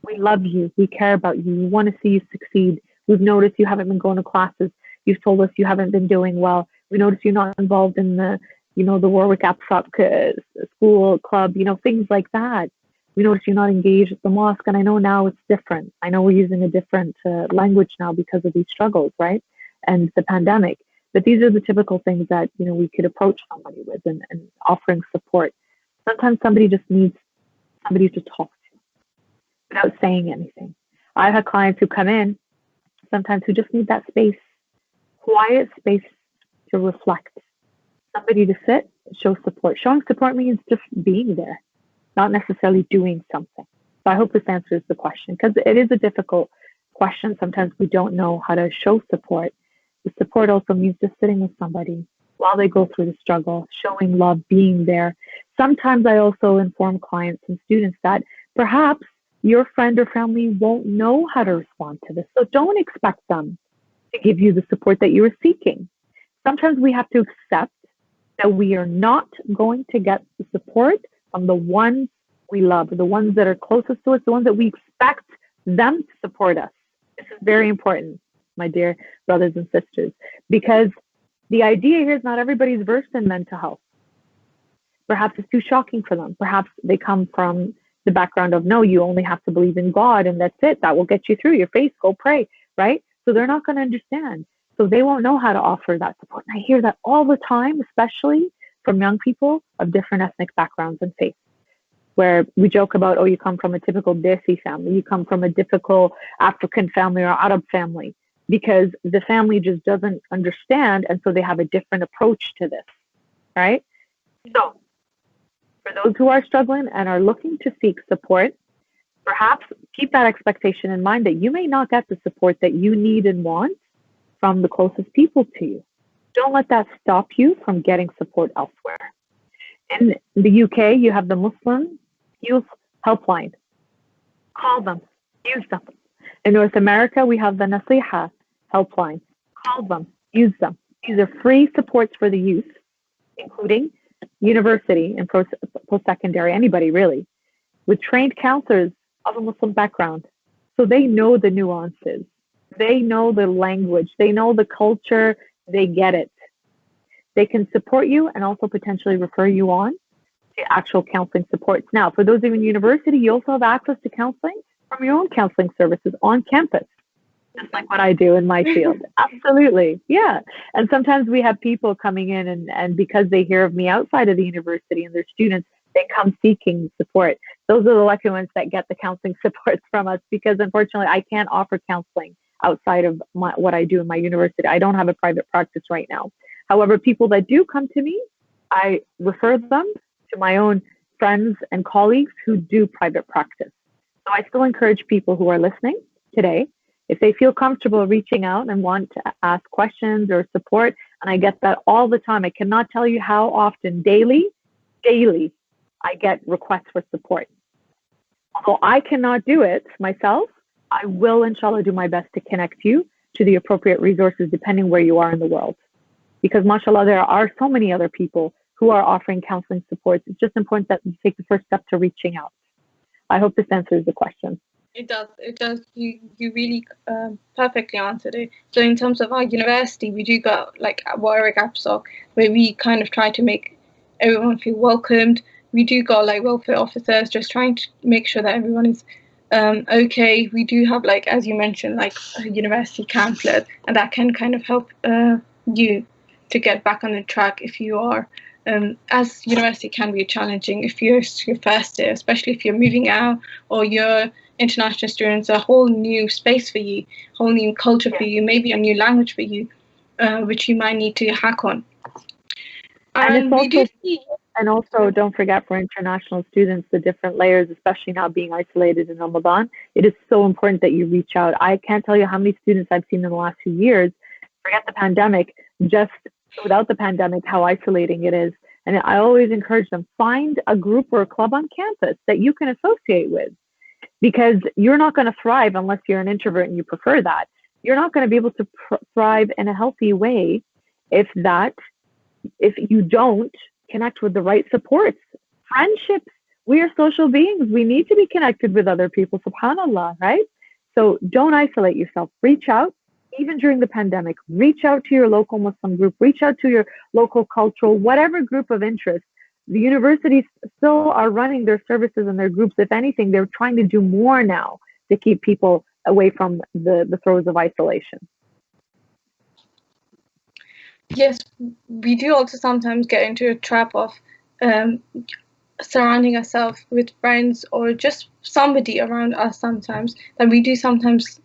We love you. We care about you. We want to see you succeed. We've noticed you haven't been going to classes. You've told us you haven't been doing well. We noticed you're not involved in the Warwick Apsop school club, things like that. We noticed you're not engaged at the mosque, and I know now it's different. I know we're using a different language now because of these struggles, right? And the pandemic. But these are the typical things that, we could approach somebody with and offering support. Sometimes somebody just needs somebody to talk to without saying anything. I've had clients who come in sometimes who just need that space, quiet space to reflect. Somebody to sit, show support. Showing support means just being there, not necessarily doing something. So I hope this answers the question, because it is a difficult question. Sometimes we don't know how to show support. The support also means just sitting with somebody while they go through the struggle, showing love, being there. Sometimes I also inform clients and students that perhaps your friend or family won't know how to respond to this. So don't expect them to give you the support that you are seeking. Sometimes we have to accept that we are not going to get the support from the ones we love, the ones that are closest to us, the ones that we expect them to support us. This is very important, my dear brothers and sisters, because the idea here is not everybody's versed in mental health. Perhaps it's too shocking for them. Perhaps they come from the background of, no, you only have to believe in God and that's it. That will get you through your faith. Go pray, right? So they're not going to understand. So they won't know how to offer that support. And I hear that all the time, especially from young people of different ethnic backgrounds and faiths, where we joke about, oh, you come from a typical Desi family, you come from a typical African family or Arab family, because the family just doesn't understand, and so they have a different approach to this, right? So for those who are struggling and are looking to seek support, perhaps keep that expectation in mind that you may not get the support that you need and want from the closest people to you. Don't let that stop you from getting support elsewhere. In the UK, you have the Muslim Youth Helpline. Call them, use them. In North America, we have the Nasiha Helpline. Call them, use them. These are free supports for the youth, including university and post-secondary, anybody really, with trained counselors of a Muslim background. So they know the nuances. They know the language. They know the culture. They get it. They can support you and also potentially refer you on to actual counseling supports. Now, for those of you in university, you also have access to counseling from your own counseling services on campus, just like what I do in my field. Absolutely. Yeah. And sometimes we have people coming in and because they hear of me outside of the university and they're students, they come seeking support. Those are the lucky ones that get the counseling supports from us, because unfortunately I can't offer counseling outside of what I do in my university. I don't have a private practice right now. However, people that do come to me, I refer them to my own friends and colleagues who do private practice. So I still encourage people who are listening today, if they feel comfortable reaching out and want to ask questions or support, and I get that all the time. I cannot tell you how often, daily, I get requests for support. Although I cannot do it myself, I will, inshallah, do my best to connect you to the appropriate resources depending where you are in the world. Because mashallah, there are so many other people who are offering counseling supports. It's just important that you take the first step to reaching out. I hope this answers the question. It does. You really perfectly answered it. So in terms of our university, we do got like at Warwick APSOC, where we kind of try to make everyone feel welcomed. We do got like welfare officers just trying to make sure that everyone is okay. We do have, like, as you mentioned, like a university counselor, and that can kind of help you to get back on the track if you are, as university can be challenging if you're your first year, especially if you're moving out or you're international students, a whole new space for you, whole new culture for you, maybe a new language for you, which you might need to hack on. And also, don't forget, for international students, the different layers, especially now being isolated in Ramadan, it is so important that you reach out. I can't tell you how many students I've seen in the last few years, forget the pandemic, just without the pandemic, how isolating it is. And I always encourage them, find a group or a club on campus that you can associate with, because you're not going to thrive unless you're an introvert and you prefer that. You're not going to be able to thrive in a healthy way if you don't connect with the right supports. Friendships, we are social beings. We need to be connected with other people, subhanAllah, right? So don't isolate yourself. Reach out. Even during the pandemic, reach out to your local Muslim group, reach out to your local cultural, whatever group of interest. The universities still are running their services and their groups. If anything, they're trying to do more now to keep people away from the throes of isolation. Yes, we do also sometimes get into a trap of surrounding ourselves with friends or just somebody around us sometimes that we do sometimes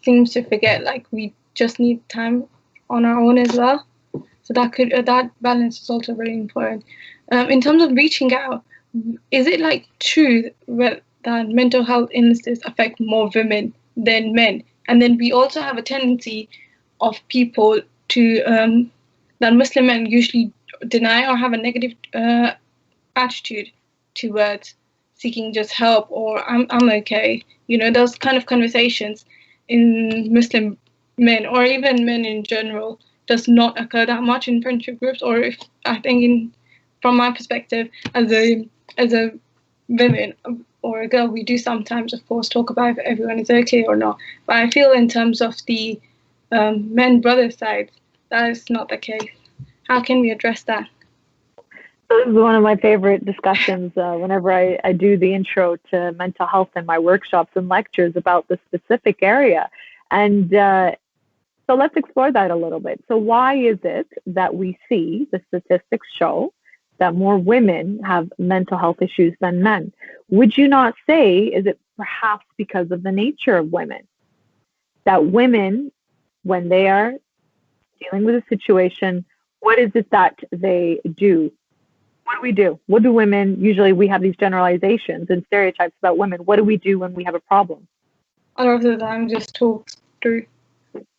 seems to forget, like we just need time on our own as well. So that balance is also very important. In terms of reaching out, is it like true that mental health illnesses affect more women than men? And then we also have a tendency of people to that Muslim men usually deny or have a negative attitude towards seeking just help, or I'm okay. Those kind of conversations in Muslim men or even men in general does not occur that much in friendship groups. Or if I think from my perspective as a woman or a girl, we do sometimes, of course, talk about if everyone is okay or not. But I feel in terms of the men brother side, that is not the case. How can we address that? This is one of my favorite discussions whenever I do the intro to mental health in my workshops and lectures about the specific area. And so let's explore that a little bit. So why is it that we see the statistics show that more women have mental health issues than men? Would you not say, is it perhaps because of the nature of women? That women, when they are dealing with a situation, what is it that they do? What do we do? What do women, usually we have these generalizations and stereotypes about women. What do we do when we have a problem? A lot of the time just talk through.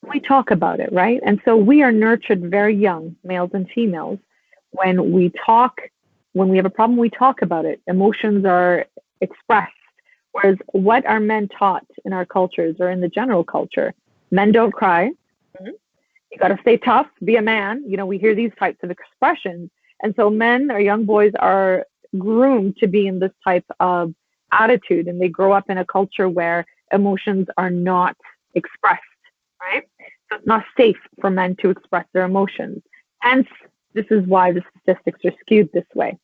We talk about it, right? And so we are nurtured very young, males and females. When we have a problem, we talk about it. Emotions are expressed. Whereas what are men taught in our cultures or in the general culture? Men don't cry. You got to stay tough, be a man. We hear these types of expressions. And so men or young boys are groomed to be in this type of attitude, and they grow up in a culture where emotions are not expressed, right? So it's not safe for men to express their emotions. Hence, this is why the statistics are skewed this way.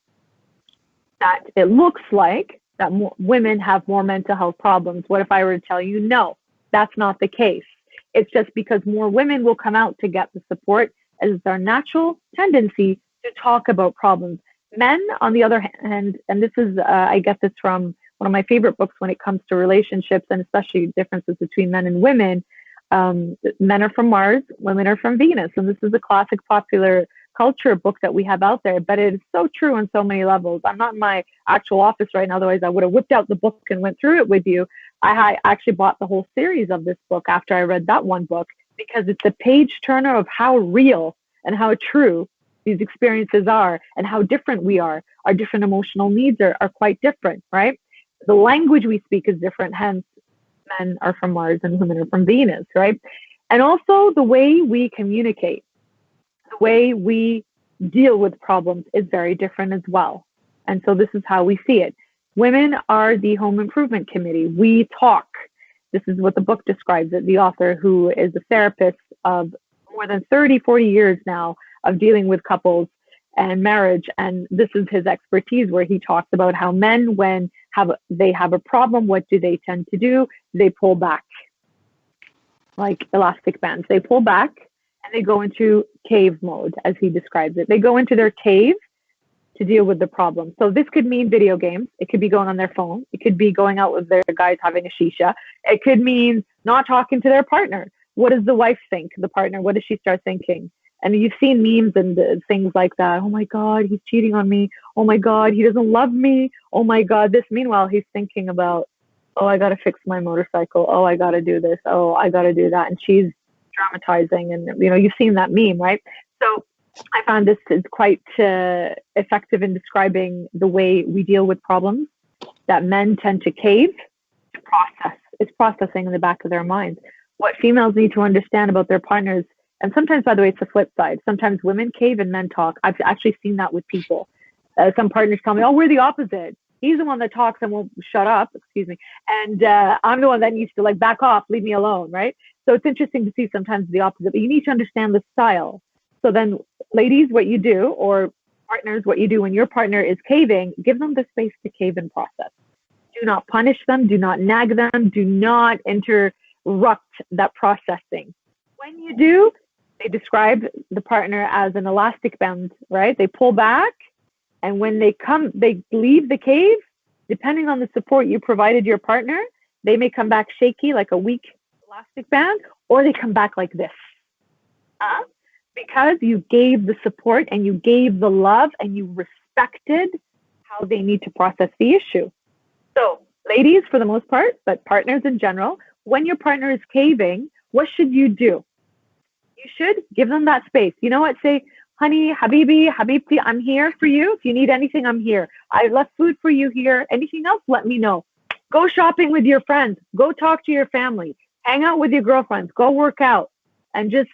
That it looks like that women have more mental health problems. What if I were to tell you, no, that's not the case? It's just because more women will come out to get the support, as it's our natural tendency to talk about problems. Men, on the other hand, and this is, I get this from one of my favorite books when it comes to relationships and especially differences between men and women. Men are from Mars, women are from Venus. And this is a classic popular culture book that we have out there, but it is so true on so many levels. I'm not in my actual office right now, otherwise I would have whipped out the book and went through it with you. I actually bought the whole series of this book after I read that one book, because it's a page turner of how real and how true these experiences are and how different we are. Our different emotional needs are quite different, right? The language we speak is different, hence men are from Mars and women are from Venus, right? And also the way we communicate, the way we deal with problems is very different as well. And so this is how we see it. Women are the home improvement committee. We talk. This is what the book describes it. The author, who is a therapist of more than 30, 40 years now of dealing with couples and marriage. And this is his expertise, where he talks about how men, when they have a problem, what do they tend to do? They pull back like elastic bands. They pull back and they go into cave mode, as he describes it. They go into their cave to deal with the problem. So this could mean video games. It could be going on their phone. It could be going out with their guys having a shisha. It could mean not talking to their partner. What does the wife think? The partner, what does she start thinking? And you've seen memes and things like that. Oh my God, he's cheating on me. Oh my God, he doesn't love me. Oh my God, this. Meanwhile, he's thinking about, oh, I got to fix my motorcycle. Oh, I got to do this. Oh, I got to do that. And she's dramatizing. And, you've seen that meme, right? So I found this is quite effective in describing the way we deal with problems, that men tend to cave to process. It's processing in the back of their minds. What females need to understand about their partners, and sometimes, by the way, it's the flip side. Sometimes women cave and men talk. I've actually seen that with people. Some partners tell me, oh, we're the opposite. He's the one that talks and won't shut up, excuse me. And I'm the one that needs to like back off, leave me alone, right? So it's interesting to see sometimes the opposite, but you need to understand the style. So then, ladies, what you do, or partners, what you do when your partner is caving, give them the space to cave and process. Do not punish them. Do not nag them. Do not interrupt that processing. When you do, they describe the partner as an elastic band, right? They pull back, and when they leave the cave, depending on the support you provided your partner, they may come back shaky like a weak elastic band, or they come back like this. Because you gave the support and you gave the love and you respected how they need to process the issue. So ladies, for the most part, but partners in general, when your partner is caving, what should you do? You should give them that space. You know what? Say, honey, habibi, habibti, I'm here for you. If you need anything, I'm here. I left food for you here. Anything else, let me know. Go shopping with your friends. Go talk to your family. Hang out with your girlfriends. Go work out. And just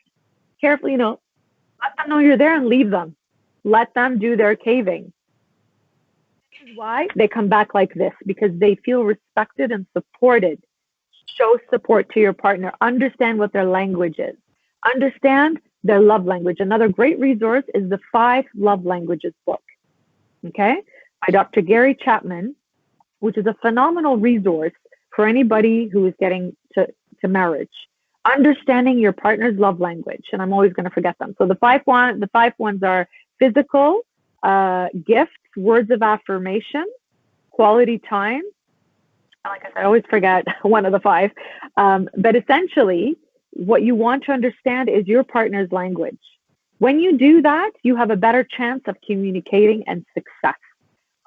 carefully, let them know you're there and leave them. Let them do their caving. This is why they come back like this, because they feel respected and supported. Show support to your partner. Understand what their language is. Understand their love language. Another great resource is the 5 Love Languages book, okay, by Dr. Gary Chapman, which is a phenomenal resource for anybody who is getting to marriage. Understanding your partner's love language, and I'm always going to forget them. So the five ones are physical, gifts, words of affirmation, quality time. Like I said, I always forget one of the 5. But essentially, what you want to understand is your partner's language. When you do that, you have a better chance of communicating and success.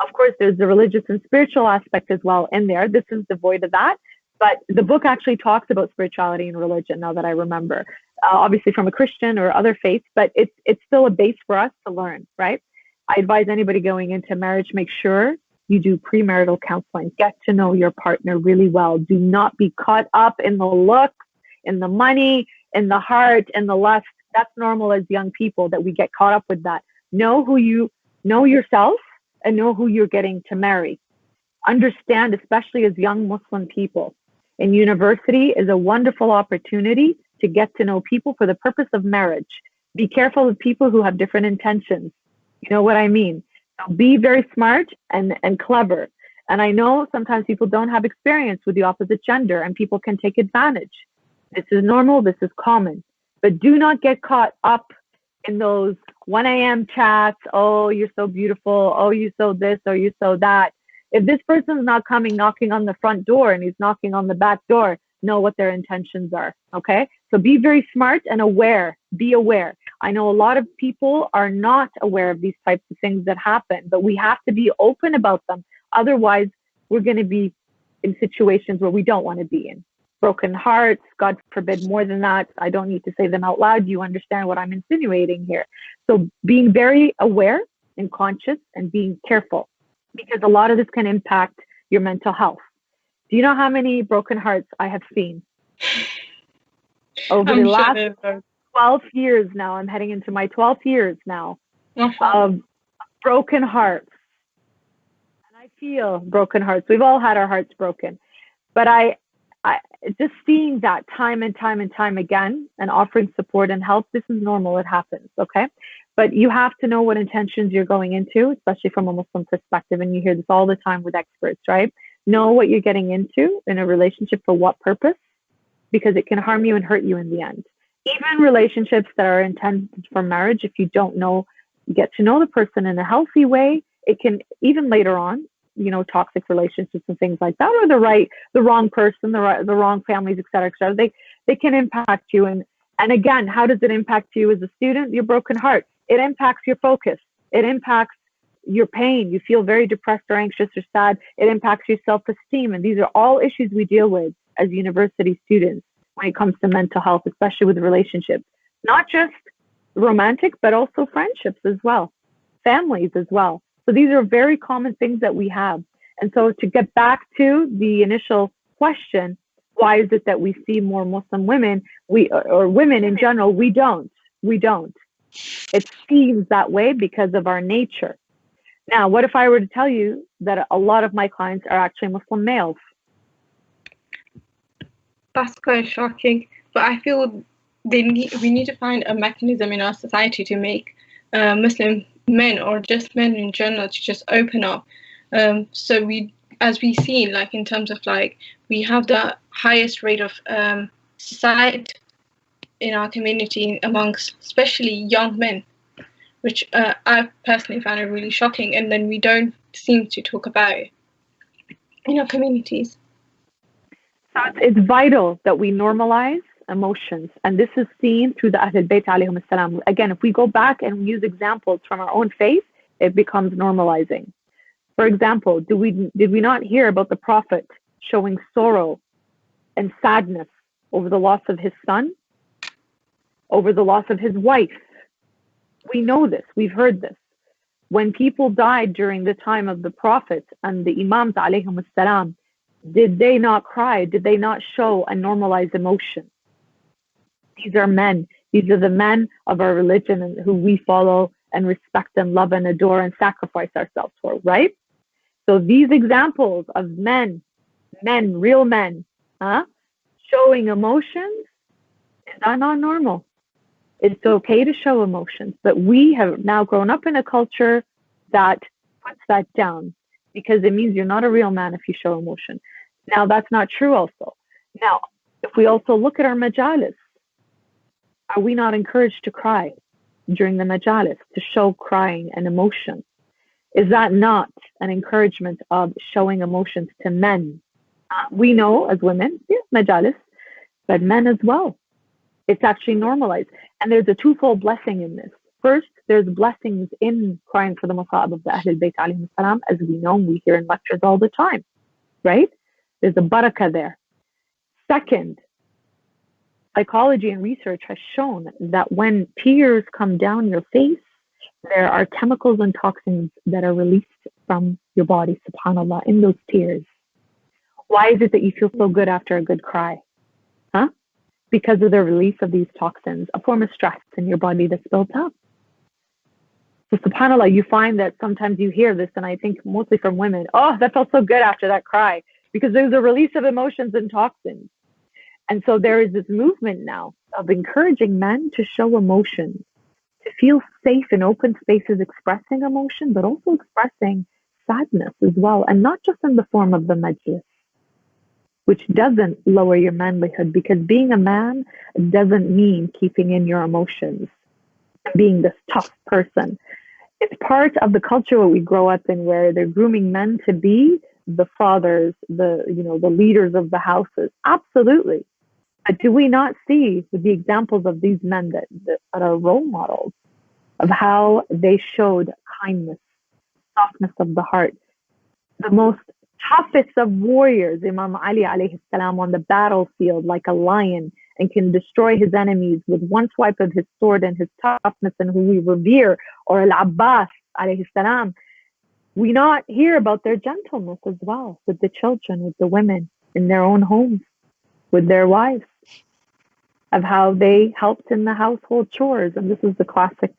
Of course, there's the religious and spiritual aspect as well in there. This is devoid of that. But the book actually talks about spirituality and religion, now that I remember, obviously from a Christian or other faith, but it's still a base for us to learn, right? I advise anybody going into marriage, make sure you do premarital counseling. Get to know your partner really well. Do not be caught up in the looks, in the money, in the heart, in the lust. That's normal as young people that we get caught up with that. Know yourself and know who you're getting to marry. Understand, especially as young Muslim people, in university is a wonderful opportunity to get to know people for the purpose of marriage. Be careful of people who have different intentions. You know what I mean? So be very smart and clever. And I know sometimes people don't have experience with the opposite gender and people can take advantage. This is normal. This is common. But do not get caught up in those 1 a.m. chats. Oh, you're so beautiful. Oh, you're so this or you're so that. If this person's not coming knocking on the front door and he's knocking on the back door, know what their intentions are, okay? So be very smart and aware. Be aware. I know a lot of people are not aware of these types of things that happen, but we have to be open about them. Otherwise, we're going to be in situations where we don't want to be in. Broken hearts, God forbid, more than that. I don't need to say them out loud. You understand what I'm insinuating here. So being very aware and conscious and being careful, because a lot of this can impact your mental health. Do you know how many broken hearts I have seen? Over the last 12 years now, I'm heading into my 12th years now of broken hearts. And I feel broken hearts. We've all had our hearts broken. But I just seeing that time and time and time again and offering support and help, this is normal. It happens, okay? But you have to know what intentions you're going into, especially from a Muslim perspective. And you hear this all the time with experts, right? Know what you're getting into in a relationship for what purpose, because it can harm you and hurt you in the end. Even relationships that are intended for marriage, if you don't know get to know the person in a healthy way, it can, even later on, toxic relationships and things like that, or the wrong person, the wrong families, et cetera, they can impact you. And again, how does it impact you as a student? Your broken heart. It impacts your focus. It impacts your pain. You feel very depressed or anxious or sad. It impacts your self-esteem. And these are all issues we deal with as university students when it comes to mental health, especially with relationships, not just romantic, but also friendships as well, families as well. So these are very common things that we have. And so to get back to the initial question, why is it that we see more Muslim women, or women in general, we don't. It seems that way because of our nature. Now, what if I were to tell you that a lot of my clients are actually Muslim males? That's quite shocking, but I feel we need to find a mechanism in our society to make Muslim men, or just men in general, to just open up. So as we see, like in terms of like, we have the highest rate of suicide in our community amongst especially young men, which I personally found it really shocking, and then we don't seem to talk about it in our communities. So it's vital that we normalize emotions, and this is seen through the Ahl al-Bayt alayhim as-salam. Again, if we go back and use examples from our own faith, it becomes normalizing. For example, did we not hear about the Prophet showing sorrow and sadness over the loss of his son, over the loss of his wife? We know this. We've heard this. When people died during the time of the Prophet and the Imams alayhim as-salam, did they not cry? Did they not show a normalized emotion? These are men. These are the men of our religion and who we follow and respect and love and adore and sacrifice ourselves for, right? So these examples of men, real men, showing emotions, is that not normal? It's okay to show emotions, but we have now grown up in a culture that puts that down, because it means you're not a real man if you show emotion. Now, that's not true also. Now, if we also look at our majalis, are we not encouraged to cry during the majalis, to show crying and emotion? Is that not an encouragement of showing emotions to men? We know as women, yes, majalis, but men as well. It's actually normalized. And there's a twofold blessing in this. First, there's blessings in crying for the masa'ib of the Ahl al-Bayt alayhim as-salam, as we know, we hear in lectures all the time, right? There's a barakah there. Second, psychology and research has shown that when tears come down your face, there are chemicals and toxins that are released from your body, subhanAllah, in those tears. Why is it that you feel so good after a good cry? Because of the release of these toxins, a form of stress in your body that's built up. So subhanAllah, you find that sometimes you hear this, and I think mostly from women, oh, that felt so good after that cry, because there's a release of emotions and toxins. And so there is this movement now of encouraging men to show emotions, to feel safe in open spaces expressing emotion, but also expressing sadness as well, and not just in the form of the majlis, which doesn't lower your manlyhood, because being a man doesn't mean keeping in your emotions, being this tough person. It's part of the culture what we grow up in, where they're grooming men to be the fathers, the leaders of the houses. Absolutely. But do we not see with the examples of these men that are role models of how they showed kindness, softness of the heart? The most toughest of warriors, Imam Ali alayhi salam, on the battlefield like a lion, and can destroy his enemies with one swipe of his sword, and his toughness, and who we revere, or Al-Abbas alayhi salam. We not hear about their gentleness as well with the children, with the women in their own homes, with their wives, of how they helped in the household chores. And this is the classic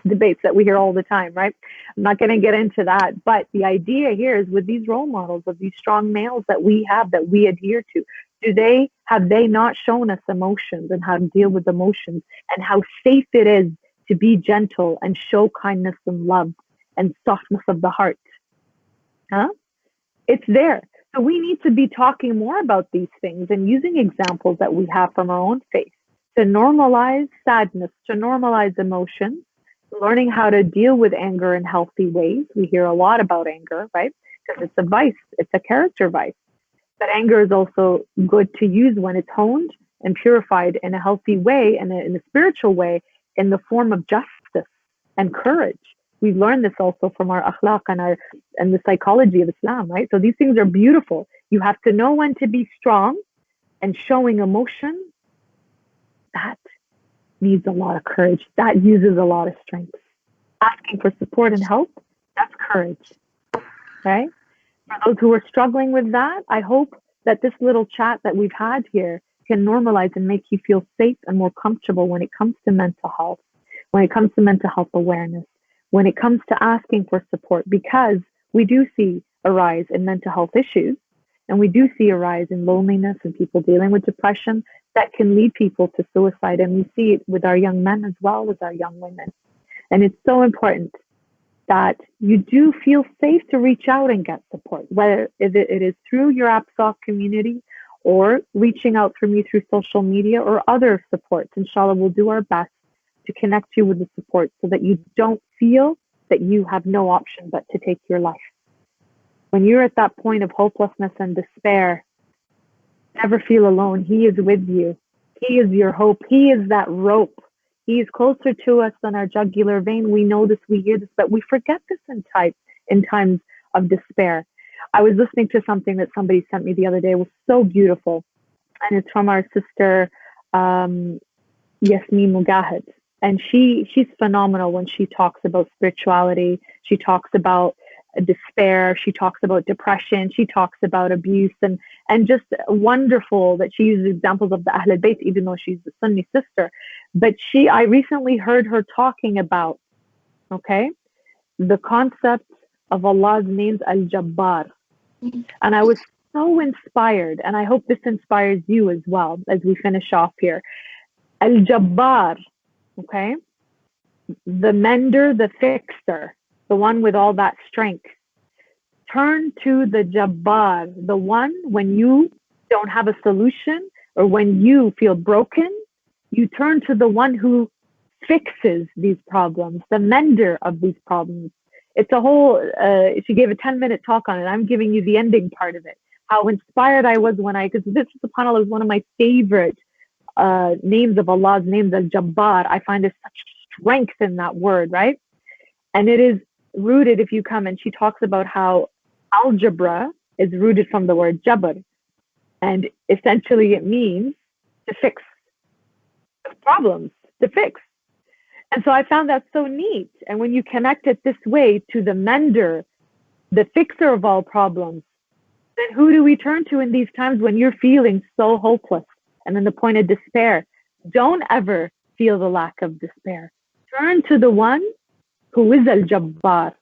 debates that we hear all the time, right? I'm not going to get into that. But the idea here is, with these role models of these strong males that we have, that we adhere to, have they not shown us emotions and how to deal with emotions, and how safe it is to be gentle and show kindness and love and softness of the heart? It's there. So we need to be talking more about these things and using examples that we have from our own faith to normalize sadness, to normalize emotions, learning how to deal with anger in healthy ways. We hear a lot about anger, right? Because it's a vice, it's a character vice. But anger is also good to use when it's honed and purified in a healthy way and in a spiritual way in the form of justice and courage. We've learned this also from our akhlaq and the psychology of Islam, right? So these things are beautiful. You have to know when to be strong, and showing emotion, that needs a lot of courage. That uses a lot of strength. Asking for support and help, that's courage, right? For those who are struggling with that, I hope that this little chat that we've had here can normalize and make you feel safe and more comfortable when it comes to mental health, when it comes to mental health awareness, when it comes to asking for support, because we do see a rise in mental health issues, and we do see a rise in loneliness and people dealing with depression that can lead people to suicide. And we see it with our young men as well as our young women. And it's so important that you do feel safe to reach out and get support, whether it is through your APSOC community or reaching out from you through social media or other supports. Inshallah, we'll do our best to connect you with the support so that you don't feel that you have no option but to take your life. When you're at that point of hopelessness and despair, never feel alone. He is with you. He is your hope. He is that rope. He is closer to us than our jugular vein. We know this, we hear this, but we forget this in times of despair. I was listening to something that somebody sent me the other day. It was so beautiful. And it's from our sister, Yasmin Mugahid. And she's phenomenal when she talks about spirituality. She talks about despair. She talks about depression. She talks about abuse, and just wonderful that she uses examples of the Ahl al-Bayt, even though she's the Sunni sister. But I recently heard her talking about, the concept of Allah's names, Al-Jabbar. And I was so inspired, and I hope this inspires you as well as we finish off here. Al-Jabbar, the mender, the fixer, the one with all that strength. Turn to the Jabbar, the one when you don't have a solution or when you feel broken, you turn to the one who fixes these problems, the mender of these problems. It's a whole, she gave a 10-minute talk on it. I'm giving you the ending part of it. How inspired I was because this, subhanAllah, is one of my favorite names of Allah's names, Al-Jabbar. I find there's such strength in that word, right? And it is rooted, if you come, and she talks about how algebra is rooted from the word jabr, and essentially it means to fix problems, to fix. And so I found that so neat. And when you connect it this way to the mender, the fixer of all problems, then who do we turn to in these times when you're feeling so hopeless and in the point of despair? Don't ever feel the lack of despair. Turn to the one who is Al-Jabbar,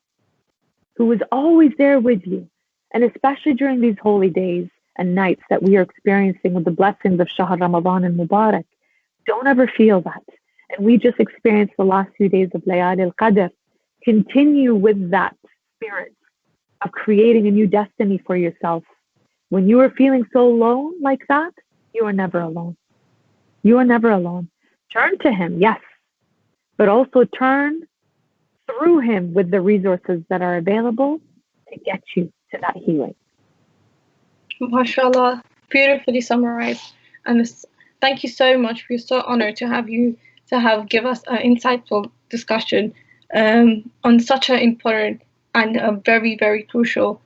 who is always there with you. And especially during these holy days and nights that we are experiencing with the blessings of Shahr Ramadan and Mubarak, don't ever feel that. And we just experienced the last few days of Layali al-Qadr. Continue with that spirit of creating a new destiny for yourself. When you are feeling so alone like that, you are never alone. You are never alone. Turn to him, yes, but also turn through him with the resources that are available to get you to that healing. MashaAllah, beautifully summarized. And thank you so much. We're so honored to have you give us an insightful discussion on such an important and a very, very crucial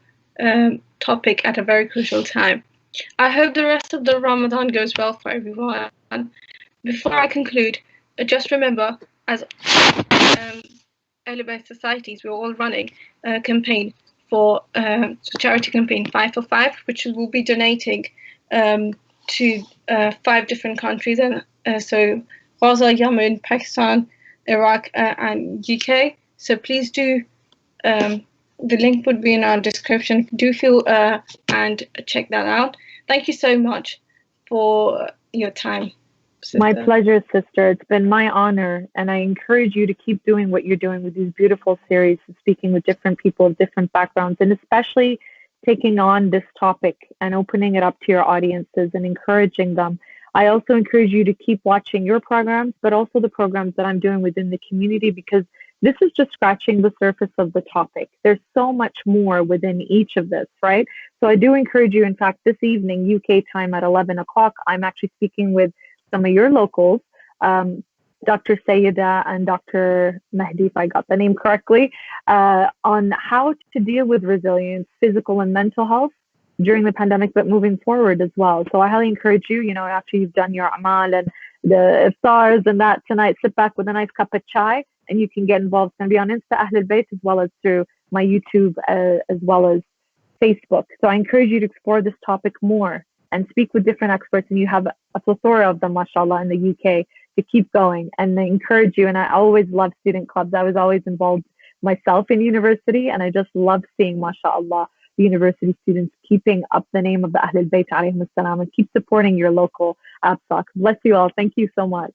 topic at a very crucial time. I hope the rest of the Ramadan goes well for everyone. Before I conclude, just remember, as Early Societies, we're all running a campaign for charity campaign 5 for 5, which will be donating to 5 different countries, and so Gaza, Yemen, Pakistan, Iraq, and UK. So please do. The link would be in our description. Do feel and check that out. Thank you so much for your time, sister. My pleasure, sister. It's been my honor, and I encourage you to keep doing what you're doing with these beautiful series, speaking with different people of different backgrounds, and especially taking on this topic and opening it up to your audiences and encouraging them. I also encourage you to keep watching your programs, but also the programs that I'm doing within the community, because this is just scratching the surface of the topic. There's so much more within each of this, right? So I do encourage you, in fact, this evening, UK time at 11 o'clock, I'm actually speaking with some of your locals, Dr. Sayeda and Dr. Mahdi, if I got the name correctly, on how to deal with resilience, physical and mental health during the pandemic, but moving forward as well. So I highly encourage you, after you've done your amal and the iftars and that tonight, sit back with a nice cup of chai and you can get involved. It's going to be on Insta Ahl al-Bayt as well as through my YouTube as well as Facebook. So I encourage you to explore this topic more and speak with different experts. And you have a plethora of them, mashallah, in the UK to keep going. And I encourage you. And I always love student clubs. I was always involved myself in university. And I just love seeing, mashallah, the university students keeping up the name of the Ahl al-Bayt alayhim as-salam and keep supporting your local APSOC. Bless you all. Thank you so much.